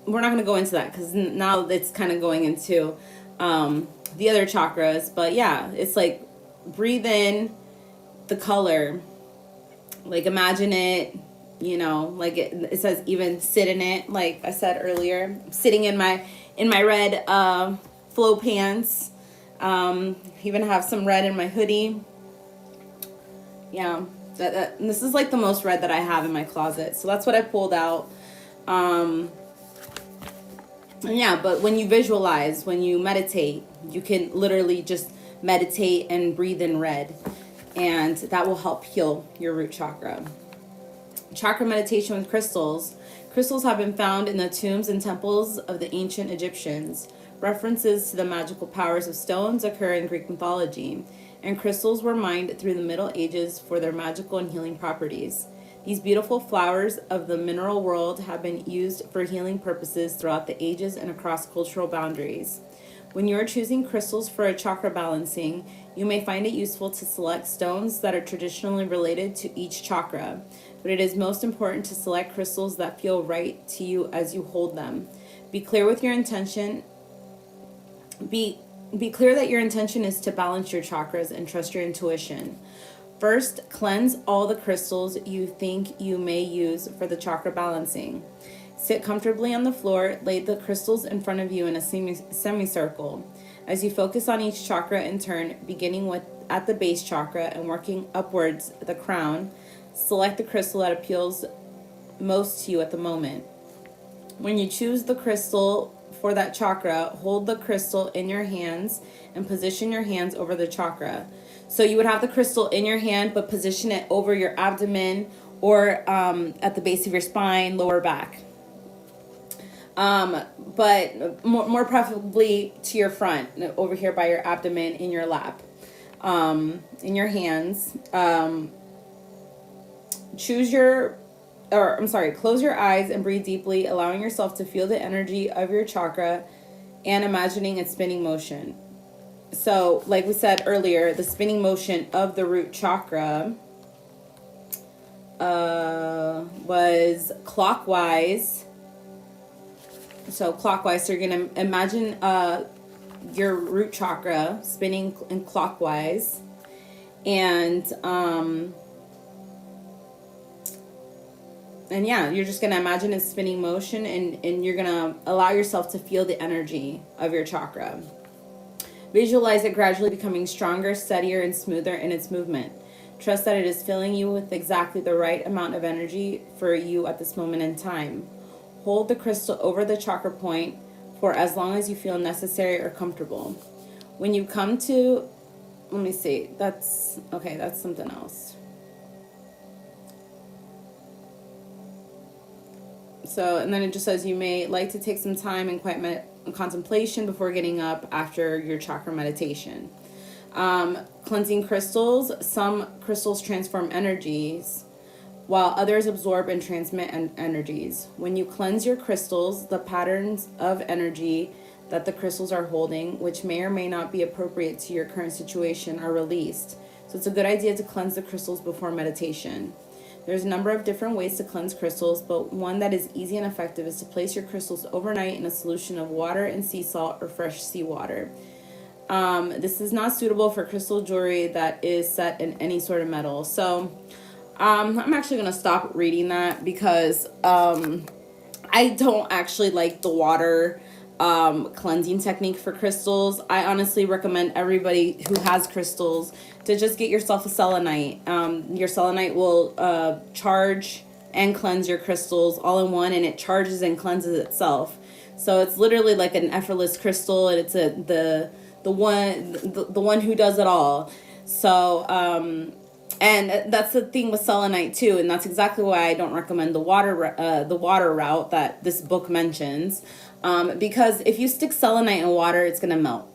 we're not going to go into that because now it's kind of going into the other chakras. But yeah, it's like breathe in the color. Like imagine it. Like it says even sit in it, like I said earlier, sitting in my red flow pants, even have some red in my hoodie. Yeah, and this is like the most red that I have in my closet, so that's what I pulled out. And yeah, but when you visualize, when you meditate, you can literally just meditate and breathe in red, and that will help heal your root chakra. Chakra meditation with crystals. Crystals have been found in the tombs and temples of the ancient Egyptians. References to the magical powers of stones occur in Greek mythology, and crystals were mined through the Middle Ages for their magical and healing properties. These beautiful flowers of the mineral world have been used for healing purposes throughout the ages and across cultural boundaries. When you are choosing crystals for a chakra balancing, you may find it useful to select stones that are traditionally related to each chakra, but it is most important to select crystals that feel right to you as you hold them. Be clear with your intention. Be clear that your intention is to balance your chakras and trust your intuition. First, cleanse all the crystals you think you may use for the chakra balancing. Sit comfortably on the floor, lay the crystals in front of you in a semicircle. As you focus on each chakra in turn, beginning with at the base chakra and working upwards the crown, select the crystal that appeals most to you at the moment. When you choose the crystal for that chakra, hold the crystal in your hands and position your hands over the chakra. So you would have the crystal in your hand, but position it over your abdomen or at the base of your spine, lower back. But more preferably to your front, over here by your abdomen, in your lap, in your hands. Close your eyes and breathe deeply, allowing yourself to feel the energy of your chakra and imagining its spinning motion. So, like we said earlier, the spinning motion of the root chakra was clockwise. So you're going to imagine your root chakra spinning in clockwise. And yeah, you're just going to imagine its spinning motion, and you're going to allow yourself to feel the energy of your chakra. Visualize it gradually becoming stronger, steadier, and smoother in its movement. Trust that it is filling you with exactly the right amount of energy for you at this moment in time. Hold the crystal over the chakra point for as long as you feel necessary or comfortable. When you come to, let me see, that's something else. So, and then it just says you may like to take some time in quiet contemplation before getting up after your chakra meditation. Cleansing crystals. Some crystals transform energies, while others absorb and transmit energies. When you cleanse your crystals, the patterns of energy that the crystals are holding, which may or may not be appropriate to your current situation, are released. So it's a good idea to cleanse the crystals before meditation. There's a number of different ways to cleanse crystals, but one that is easy and effective is to place your crystals overnight in a solution of water and sea salt or fresh seawater. This is not suitable for crystal jewelry that is set in any sort of metal. So I'm actually going to stop reading that because I don't actually like the water cleansing technique for crystals. I honestly recommend everybody who has crystals to just get yourself a selenite. Your selenite will charge and cleanse your crystals all in one, and it charges and cleanses itself. So it's literally like an effortless crystal, and it's the one who does it all. So and that's the thing with selenite too, and that's exactly why I don't recommend the water route that this book mentions. Because if you stick selenite in water, it's gonna melt.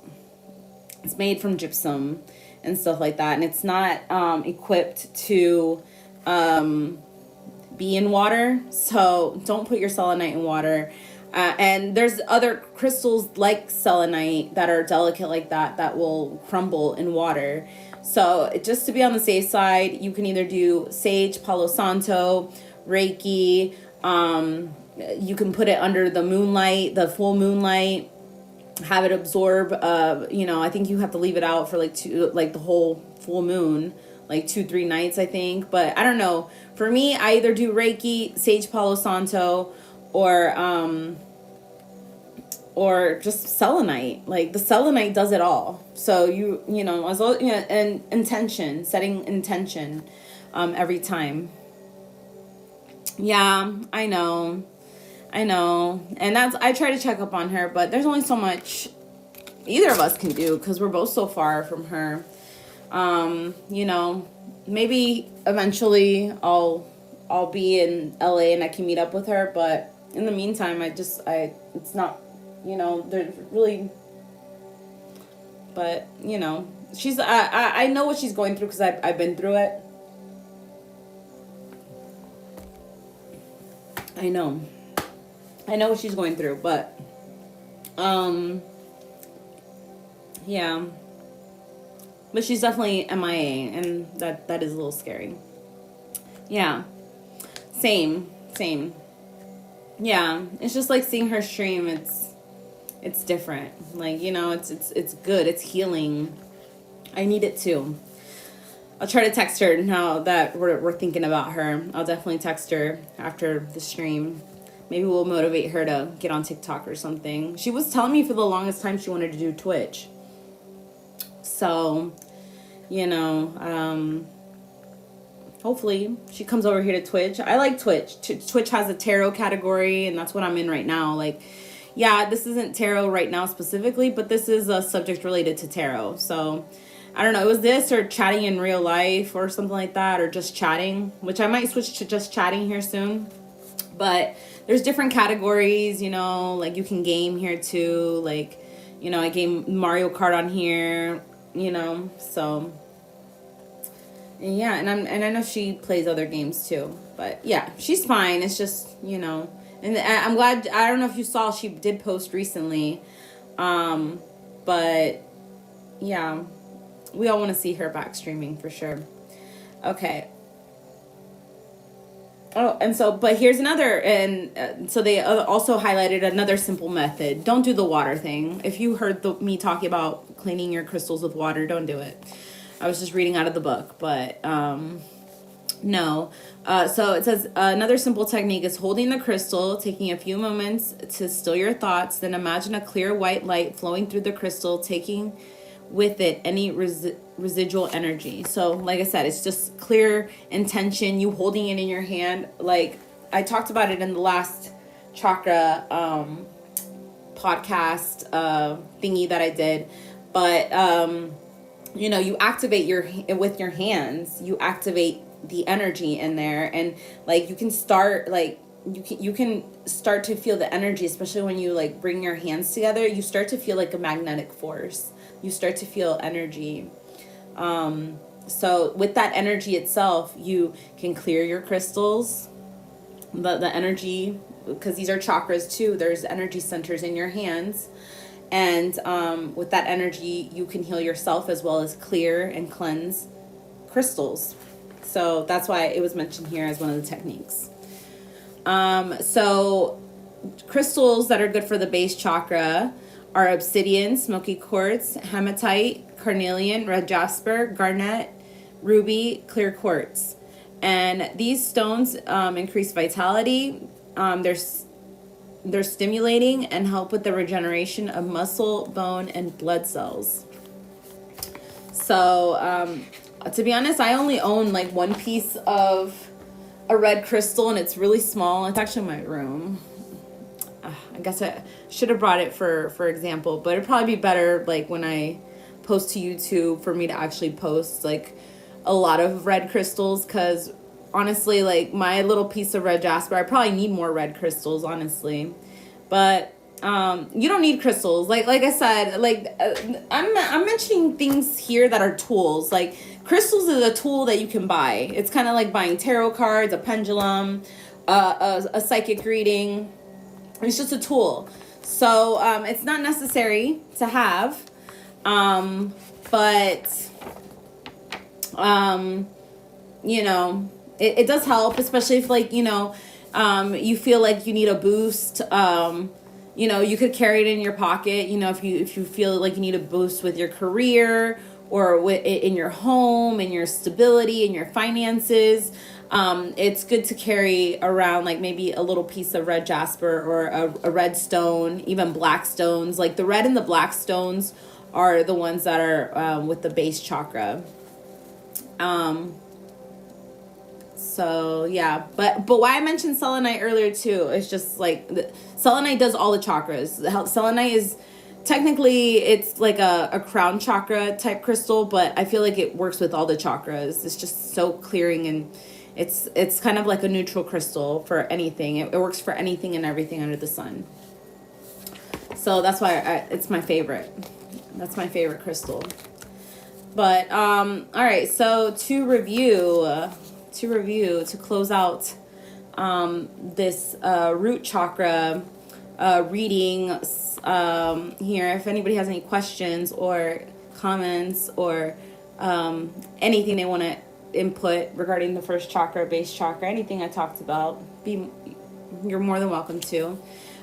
It's made from gypsum and stuff like that, and it's not equipped to be in water. So don't put your selenite in water. And there's other crystals like selenite that are delicate like that will crumble in water. So just to be on the safe side, you can either do sage, Palo Santo, Reiki. You can put it under the moonlight, the full moonlight, have it absorb. I think you have to leave it out for the whole full moon, like 2-3 nights, I think. But I don't know. For me, I either do Reiki, sage, Palo Santo, or just selenite. Like the selenite does it all. So as well, and intention, setting intention, every time. Yeah, I know. And I try to check up on her, but there's only so much either of us can do because we're both so far from her. Maybe eventually I'll be in LA and I can meet up with her, but in the meantime, it's not, there's really, but she's, I know what she's going through because I've been through it. I know what she's going through, but yeah, but she's definitely MIA, and that is a little scary. Yeah, same. Yeah, it's just like seeing her stream. It's different. Like, it's good. It's healing. I need it too. I'll try to text her now that we're thinking about her. I'll definitely text her after the stream. Maybe we'll motivate her to get on TikTok or something. She was telling me for the longest time she wanted to do Twitch. So, you know, hopefully she comes over here to Twitch. I like Twitch. Twitch has a tarot category, and that's what I'm in right now. Like, yeah, this isn't tarot right now specifically, but this is a subject related to tarot. So, I don't know, it was this or chatting in real life or something like that, or just chatting, which I might switch to just chatting here soon. But there's different categories, you know, like you can game here too. Like, you know, I game Mario Kart on here, you know, so. And yeah, and I know she plays other games too. But yeah, she's fine. It's just, you know, and I'm glad, I don't know if you saw, she did post recently. But yeah, we all want to see her back streaming for sure. Okay. Oh, and so, but here's another, and so they also highlighted another simple method. Don't do the water thing. If you heard me talking about cleaning your crystals with water, don't do it. I was just reading out of the book, but no. So it says another simple technique is holding the crystal, taking a few moments to still your thoughts, then imagine a clear white light flowing through the crystal, taking with it any residual energy. So like I said, it's just clear intention, you holding it in your hand. Like I talked about it in the last chakra podcast thingy that I did, but you know, you activate with your hands, you activate the energy in there, and like you can start, like you can start to feel the energy, especially when you like bring your hands together. You start to feel like a magnetic force. You start to feel energy. So with that energy itself, you can clear your crystals, the energy, because these are chakras too. There's energy centers in your hands. And with that energy, you can heal yourself as well as clear and cleanse crystals. So that's why it was mentioned here as one of the techniques. So crystals that are good for the base chakra are obsidian, smoky quartz, hematite, carnelian, red jasper, garnet, ruby, clear quartz. And these stones increase vitality. They're stimulating and help with the regeneration of muscle, bone, and blood cells. So to be honest, I only own like one piece of a red crystal, and it's really small. It's actually in my room. I guess I should have brought it for example, but it'd probably be better like when I post to YouTube for me to actually post like a lot of red crystals, because honestly, like my little piece of red jasper, I probably need more red crystals, honestly. But you don't need crystals. Like I said, like I'm mentioning things here that are tools. Like crystals is a tool that you can buy. It's kind of like buying tarot cards, a pendulum, a psychic reading. It's just a tool. So it's not necessary to have, but you know, it does help, especially if like, you know, you feel like you need a boost. You know, you could carry it in your pocket, you know, if you feel like you need a boost with your career or in your home, in your stability, in your finances. It's good to carry around like maybe a little piece of red jasper or a red stone, even black stones. Like the red and the black stones are the ones that are with the base chakra. So yeah, but why I mentioned selenite earlier too is just like selenite does all the chakras. Selenite is technically, it's like a crown chakra type crystal, but I feel like it works with all the chakras. It's just so clearing, and it's kind of like a neutral crystal for anything. It works for anything and everything under the sun. So that's why it's my favorite. That's my favorite crystal. But all right, so to close out this root chakra reading here, if anybody has any questions or comments or anything they want to input regarding the first chakra, base chakra, anything I talked about, you're more than welcome to.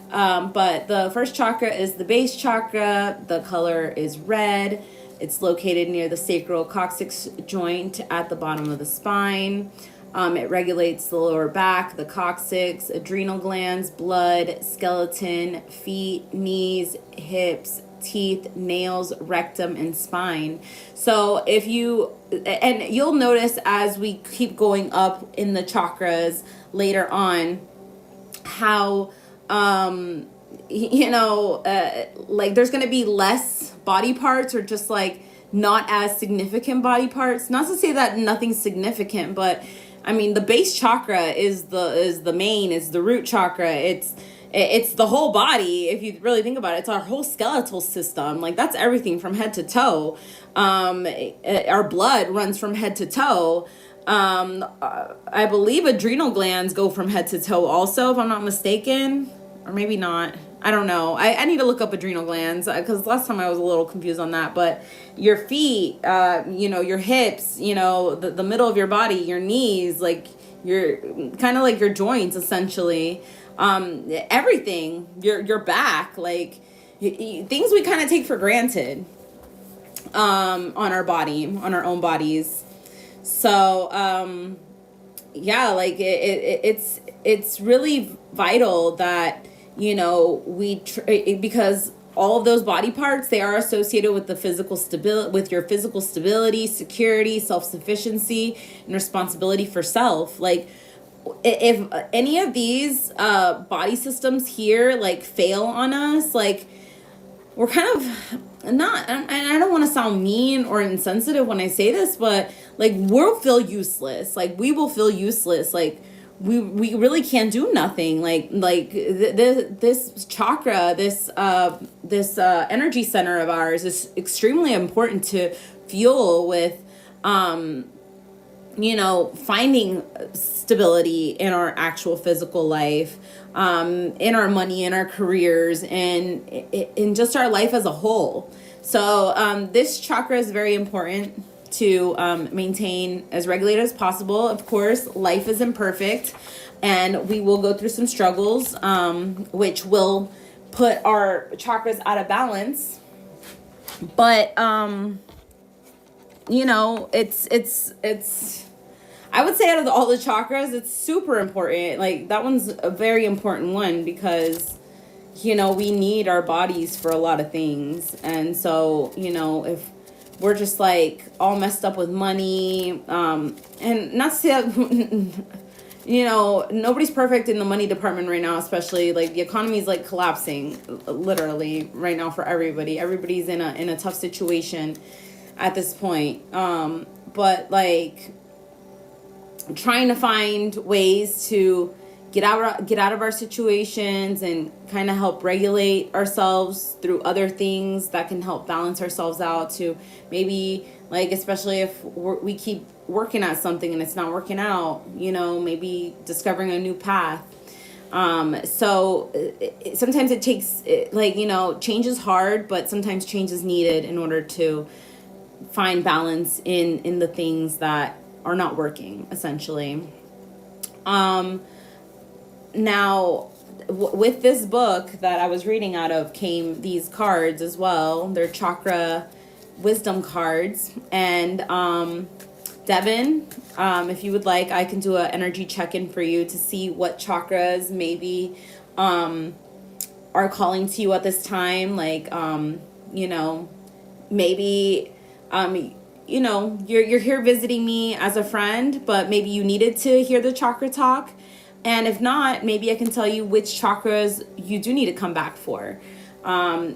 But the first chakra is the base chakra. The color is red. It's located near the sacral-coccyx joint at the bottom of the spine. It regulates the lower back, the coccyx, adrenal glands, blood, skeleton, feet, knees, hips, teeth, nails, rectum, and spine. So and you'll notice as we keep going up in the chakras later on, how, like there's going to be less body parts, or just like not as significant body parts. Not to say that nothing's significant, but I mean, the base chakra is the root chakra. It's the whole body. If you really think about it, it's our whole skeletal system. Like, that's everything from head to toe. Our blood runs from head to toe. I believe adrenal glands go from head to toe also, if I'm not mistaken, or maybe not. I don't know. I need to look up adrenal glands, because last time I was a little confused on that. But your feet, your hips, the middle of your body, your knees, like your kind of like your joints, essentially, everything, your back, like things we kind of take for granted, on our own bodies. So, like it's really vital that, because all of those body parts, they are associated with with your physical stability, security, self-sufficiency, and responsibility for self. Like, if any of these body systems here like fail on us, like, we're kind of not, and I don't want to sound mean or insensitive when I say this, but like, we'll feel useless. Like, we will feel useless. Like, we really can't do nothing. This chakra, this energy center of ours is extremely important to fuel with, finding stability in our actual physical life, in our money, in our careers, and in just our life as a whole. So this chakra is very important to maintain as regulated as possible. Of course, life is imperfect, and we will go through some struggles, which will put our chakras out of balance. But it's I would say out of all the chakras, it's super important. Like, that one's a very important one, because we need our bodies for a lot of things. And so, if we're just like all messed up with money, and not to say that, nobody's perfect in the money department right now, especially like the economy is like collapsing literally right now for everybody. Everybody's in a tough situation at this point. But like, trying to find ways to get out of our situations and kind of help regulate ourselves through other things that can help balance ourselves out, to maybe, like, especially if we keep working at something and it's not working out, maybe discovering a new path. So sometimes it takes, change is hard, but sometimes change is needed in order to find balance in the things that are not working, essentially. Now, with this book that I was reading out of came these cards as well. They're chakra wisdom cards. And Devin, if you would like, I can do an energy check-in for you to see what chakras maybe are calling to you at this time. Like, maybe you're here visiting me as a friend, but maybe you needed to hear the chakra talk. And if not, maybe I can tell you which chakras you do need to come back for, to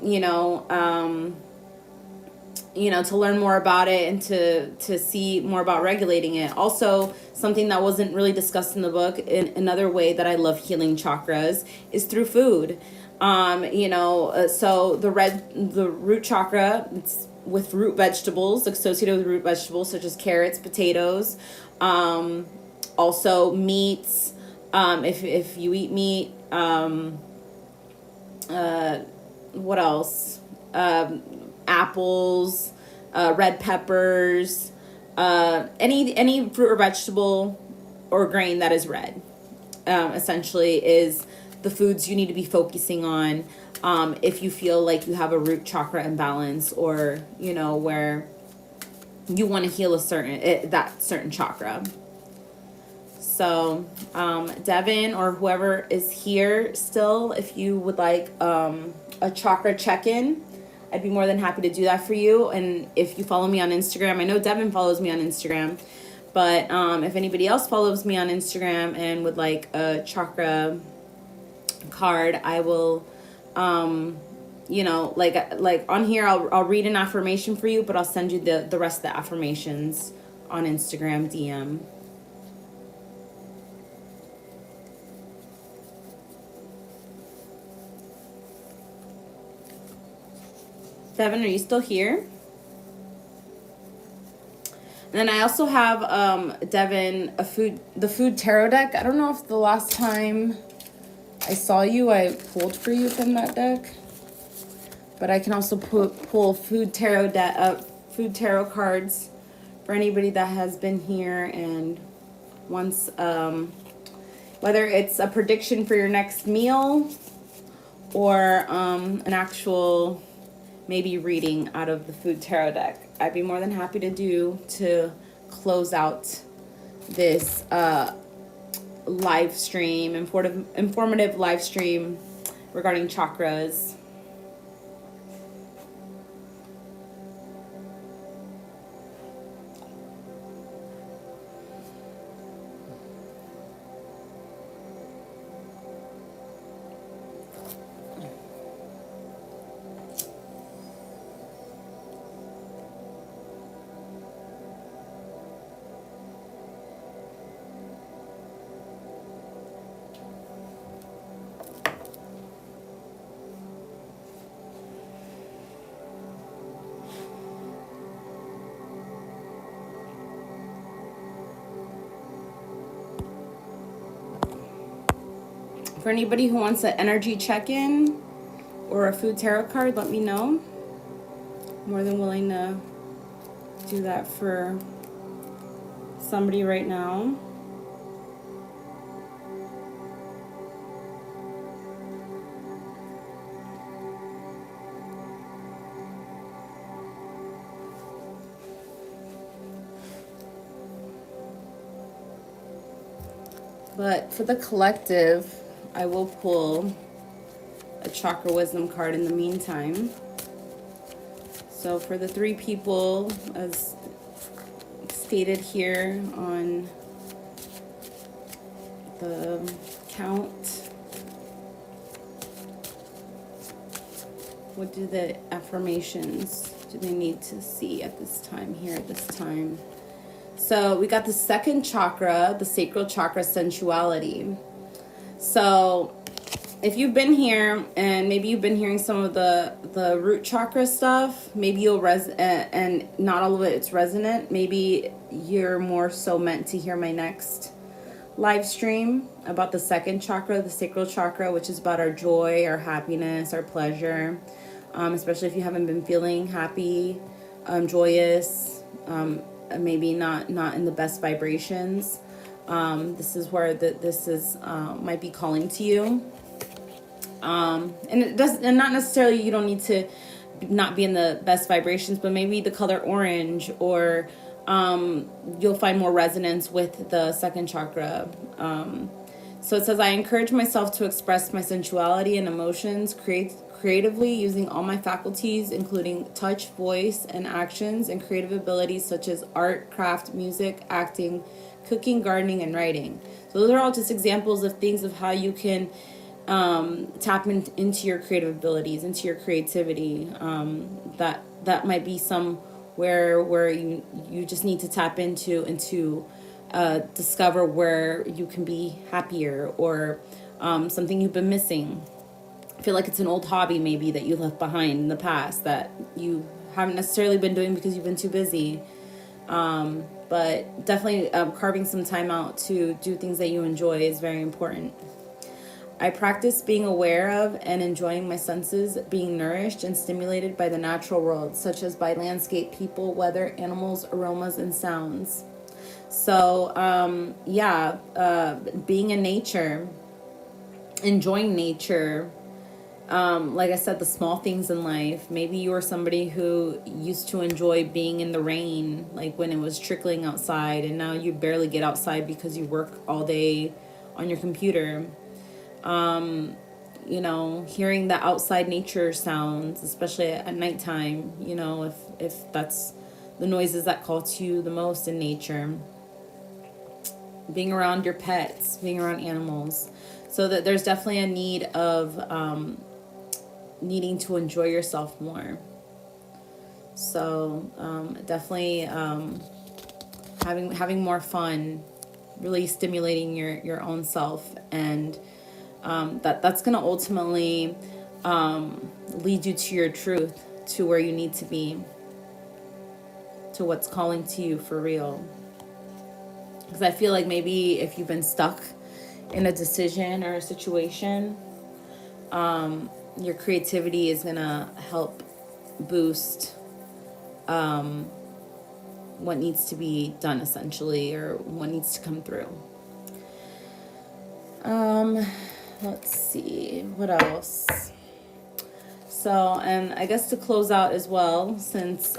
learn more about it and to see more about regulating it. Also, something that wasn't really discussed in the book, in another way that I love healing chakras, is through food. So the root chakra, it's with root vegetables, associated with root vegetables such as carrots, potatoes, also meats. If you eat meat, what else? Apples, red peppers, any fruit or vegetable or grain that is red, essentially is the foods you need to be focusing on if you feel like you have a root chakra imbalance, or where you want to heal that certain chakra. So Devin, or whoever is here still, if you would like a chakra check-in, I'd be more than happy to do that for you. And if you follow me on Instagram, I know Devin follows me on Instagram, but if anybody else follows me on Instagram and would like a chakra card, I will like on here I'll read an affirmation for you, but I'll send you the rest of the affirmations on Instagram DM. Devin, are you still here? And then I also have Devin the food tarot deck. I don't know if the last time I saw you I pulled for you from that deck, but I can also pull food tarot cards for anybody that has been here and wants whether it's a prediction for your next meal or an actual maybe reading out of the food tarot deck. I'd be more than happy to close out this live stream, informative live stream regarding chakras. For anybody who wants an energy check-in or a food tarot card, let me know. More than willing to do that for somebody right now. But for the collective, I will pull a chakra wisdom card in the meantime. So for the 3 people, as stated here on the count, what do the affirmations do they need to see at this time, here at this time? So we got the second chakra, the sacral chakra, sensuality. So if you've been here and maybe you've been hearing some of the root chakra stuff, maybe you'll and not all of it's resonant. Maybe you're more so meant to hear my next live stream about the second chakra, the sacral chakra, which is about our joy, our happiness, our pleasure. Especially if you haven't been feeling happy, joyous, maybe not in the best vibrations. This is where this is might be calling to you. And it doesn't, and not necessarily you don't need to not be in the best vibrations, but maybe the color orange, or you'll find more resonance with the second chakra. So it says, I encourage myself to express my sensuality and emotions creatively using all my faculties, including touch, voice, and actions, and creative abilities such as art, craft, music, acting, cooking, gardening, and writing. So those are all just examples of things of how you can tap into your creative abilities, into your creativity. That might be somewhere where you just need to tap into and to discover where you can be happier, or something you've been missing. I feel like it's an old hobby maybe that you left behind in the past that you haven't necessarily been doing because you've been too busy. But definitely carving some time out to do things that you enjoy is very important. I practice being aware of and enjoying my senses, being nourished and stimulated by the natural world, such as by landscape, people, weather, animals, aromas, and sounds. So, being in nature, enjoying nature. Like I said, the small things in life. Maybe you were somebody who used to enjoy being in the rain, like when it was trickling outside, and now you barely get outside because you work all day on your computer. You know, hearing the outside nature sounds, especially at nighttime, you know, if that's the noises that call to you the most in nature. Being around your pets, being around animals. So that there's definitely a need of needing to enjoy yourself more. So definitely having more fun, really stimulating your own self, and that's going to ultimately lead you to your truth, to where you need to be, to what's calling to you for real. Because I feel like maybe if you've been stuck in a decision or a situation, your creativity is going to help boost what needs to be done, essentially, or what needs to come through. Let's see, what else? So, and I guess to close out as well, since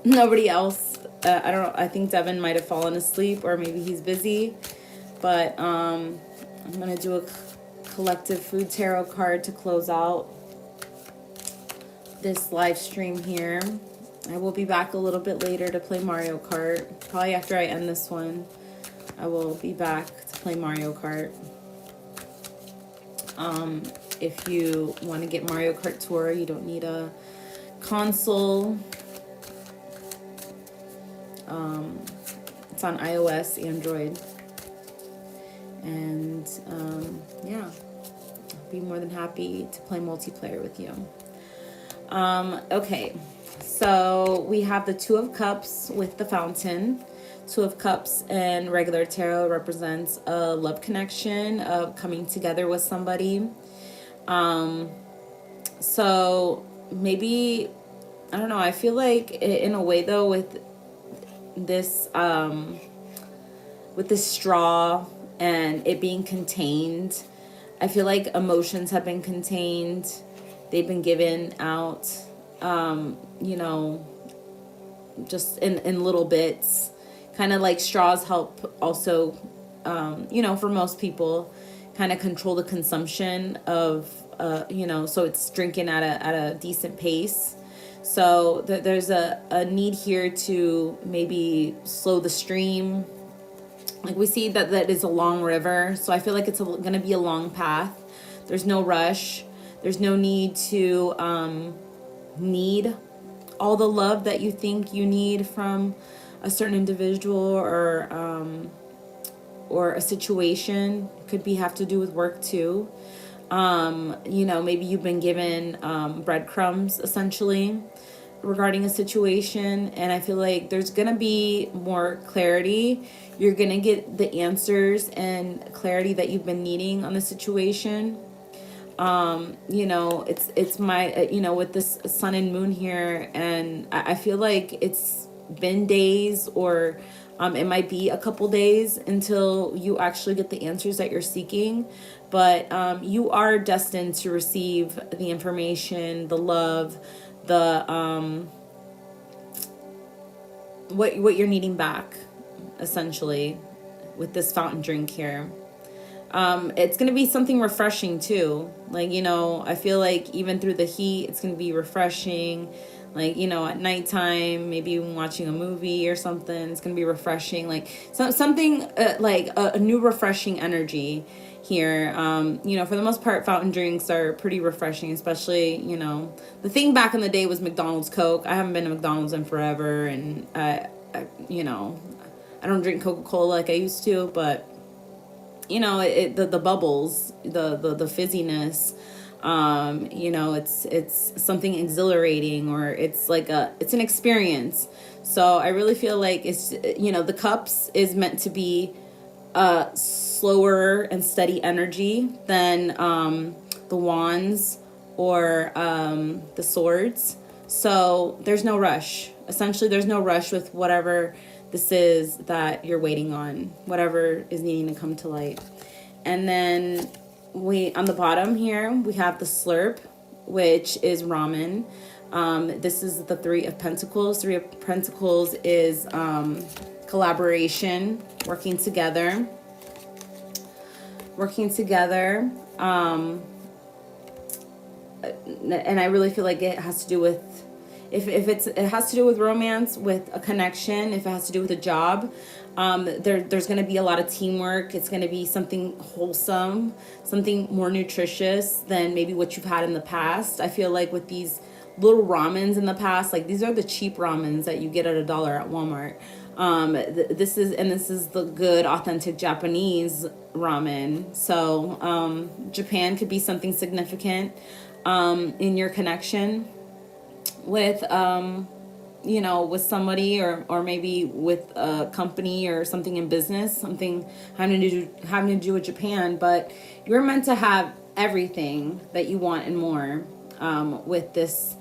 nobody else, I think Devin might have fallen asleep, or maybe he's busy, but I'm going to do a collective food tarot card to close out this live stream here. I will be back a little bit later to play Mario Kart. Probably after I end this one, I will be back to play Mario Kart. If you want to get Mario Kart Tour, you don't need a console. It's on iOS, Android. And yeah, I'll be more than happy to play multiplayer with you. Okay, so we have the Two of Cups with the Fountain. Two of Cups in regular tarot represents a love connection of coming together with somebody. So maybe, I don't know, I feel like in a way though, with this straw and it being contained, I feel like emotions have been contained. They've been given out, you know, just in little bits. Kind of like straws help also, you know, for most people, kind of control the consumption of, you know, so it's drinking at a decent pace. So there's a need here to maybe slow the stream. Like we see that is a long river. So I feel like it's going to be a long path. There's no rush. There's no need to need all the love that you think you need from a certain individual or a situation. Could have to do with work too. You know, maybe you've been given breadcrumbs essentially regarding a situation, and I feel like there's gonna be more clarity. You're gonna get the answers and clarity that you've been needing on the situation. You know, it's my, you know, with this sun and moon here, and I feel like it's been days, or it might be a couple days until you actually get the answers that you're seeking. But you are destined to receive the information, the love, the what you're needing back, essentially, with this fountain drink here. It's going to be something refreshing too. Like, you know, I feel like even through the heat, it's going to be refreshing. Like, you know, at nighttime, maybe even watching a movie or something, it's going to be refreshing. Like something like a new refreshing energy here. You know, for the most part, fountain drinks are pretty refreshing, especially, you know, the thing back in the day was McDonald's Coke. I haven't been to McDonald's in forever, and you know, I don't drink Coca-Cola like I used to, but you know, the bubbles, the fizziness, you know, it's something exhilarating, or it's like it's an experience. So I really feel like it's, you know, the cups is meant to be slower and steady energy than the wands or the swords. So there's no rush. Essentially, there's no rush with whatever this is that you're waiting on, whatever is needing to come to light. And then we on the bottom here we have the slurp, which is ramen. This is the Three of Pentacles. Three of Pentacles is collaboration, working together. And I really feel like it has to do with, if it has to do with romance, with a connection, if it has to do with a job, there's going to be a lot of teamwork. It's going to be something wholesome, something more nutritious than maybe what you've had in the past. I feel like with these little ramens in the past, like these are the cheap ramens that you get at $1 at Walmart. This is the good authentic Japanese ramen. So Japan could be something significant in your connection with with somebody, or maybe with a company or something in business, something having to do with Japan. But you're meant to have everything that you want and more with this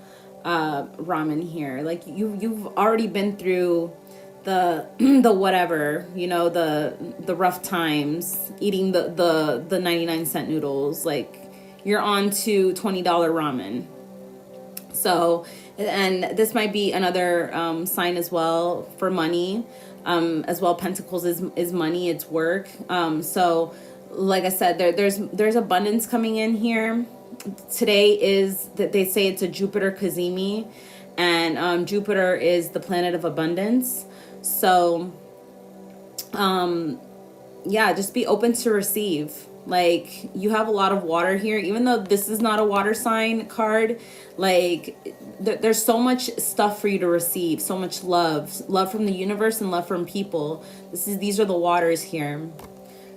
ramen here. Like you've already been through the whatever, the rough times, eating the 99-cent noodles. Like you're on to $20 ramen. So, and this might be another sign as well for money. As well, Pentacles is money, it's work. So like I said, there's abundance coming in here. Today is that they say it's a Jupiter Kazemi, and Jupiter is the planet of abundance. So just be open to receive. Like, you have a lot of water here, even though this is not a water sign card. Like there's so much stuff for you to receive, so much love from the universe and love from people. These are the waters here.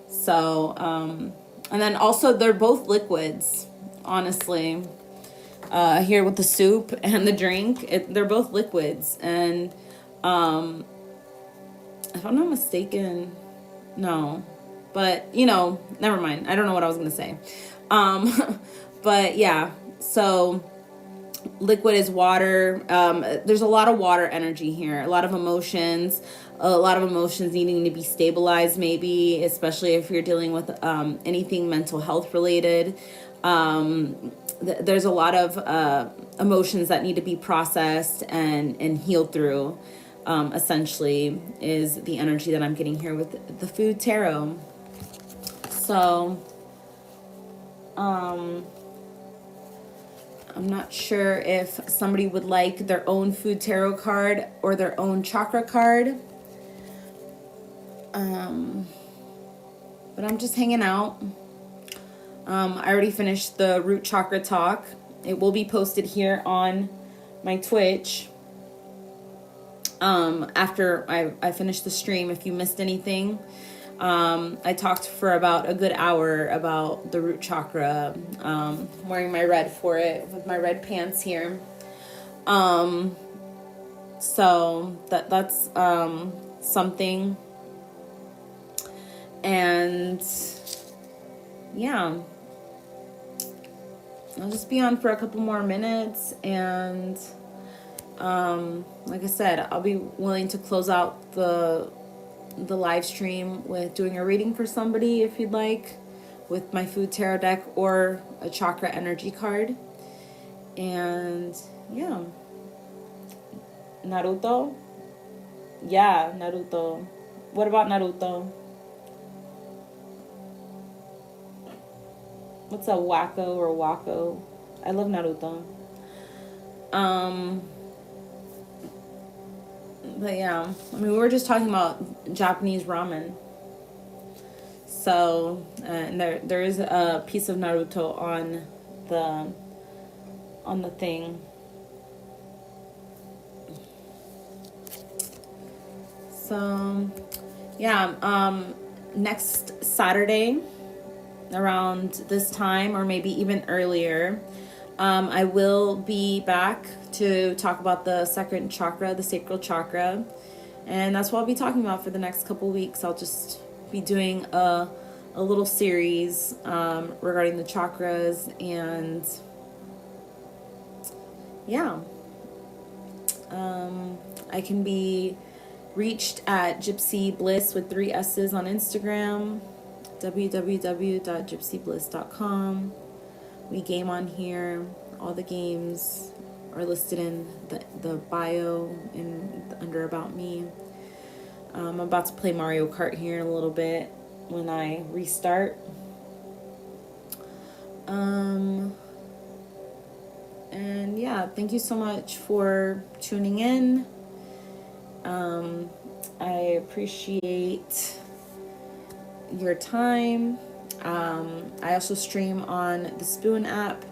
So and then also they're both liquids, honestly. Here with the soup and the drink, they're both liquids. And if I'm not mistaken, no, but never mind. I don't know what I was gonna say. But yeah, so liquid is water. There's a lot of water energy here, a lot of emotions needing to be stabilized, maybe, especially if you're dealing with anything mental health related. There's a lot of emotions that need to be processed and healed through. Essentially is the energy that I'm getting here with the food tarot. So I'm not sure if somebody would like their own food tarot card or their own chakra card. But I'm just hanging out. I already finished the root chakra talk. It will be posted here on my Twitch after I finished the stream. If you missed anything, I talked for about a good hour about the root chakra. Wearing my red for it with my red pants here. So that's something. And yeah, I'll just be on for a couple more minutes, and like I said, I'll be willing to close out the live stream with doing a reading for somebody if you'd like, with my food tarot deck or a chakra energy card. And yeah, Naruto. Yeah, Naruto. What about Naruto? What's a wacko or wako? I love Naruto. But yeah, I mean, we were just talking about Japanese ramen. So, and there is a piece of Naruto on the thing. So, yeah, next Saturday around this time, or maybe even earlier, I will be back to talk about the second chakra, the sacral chakra, and that's what I'll be talking about for the next couple weeks. I'll just be doing a little series regarding the chakras. And yeah, I can be reached at Gypsy Bliss with 3 S's on Instagram, www.gypsybliss.com. We game on here. All the games are listed in the bio and under About Me. I'm about to play Mario Kart here in a little bit when I restart. And yeah, thank you so much for tuning in. I appreciate your time. I also stream on the Spoon app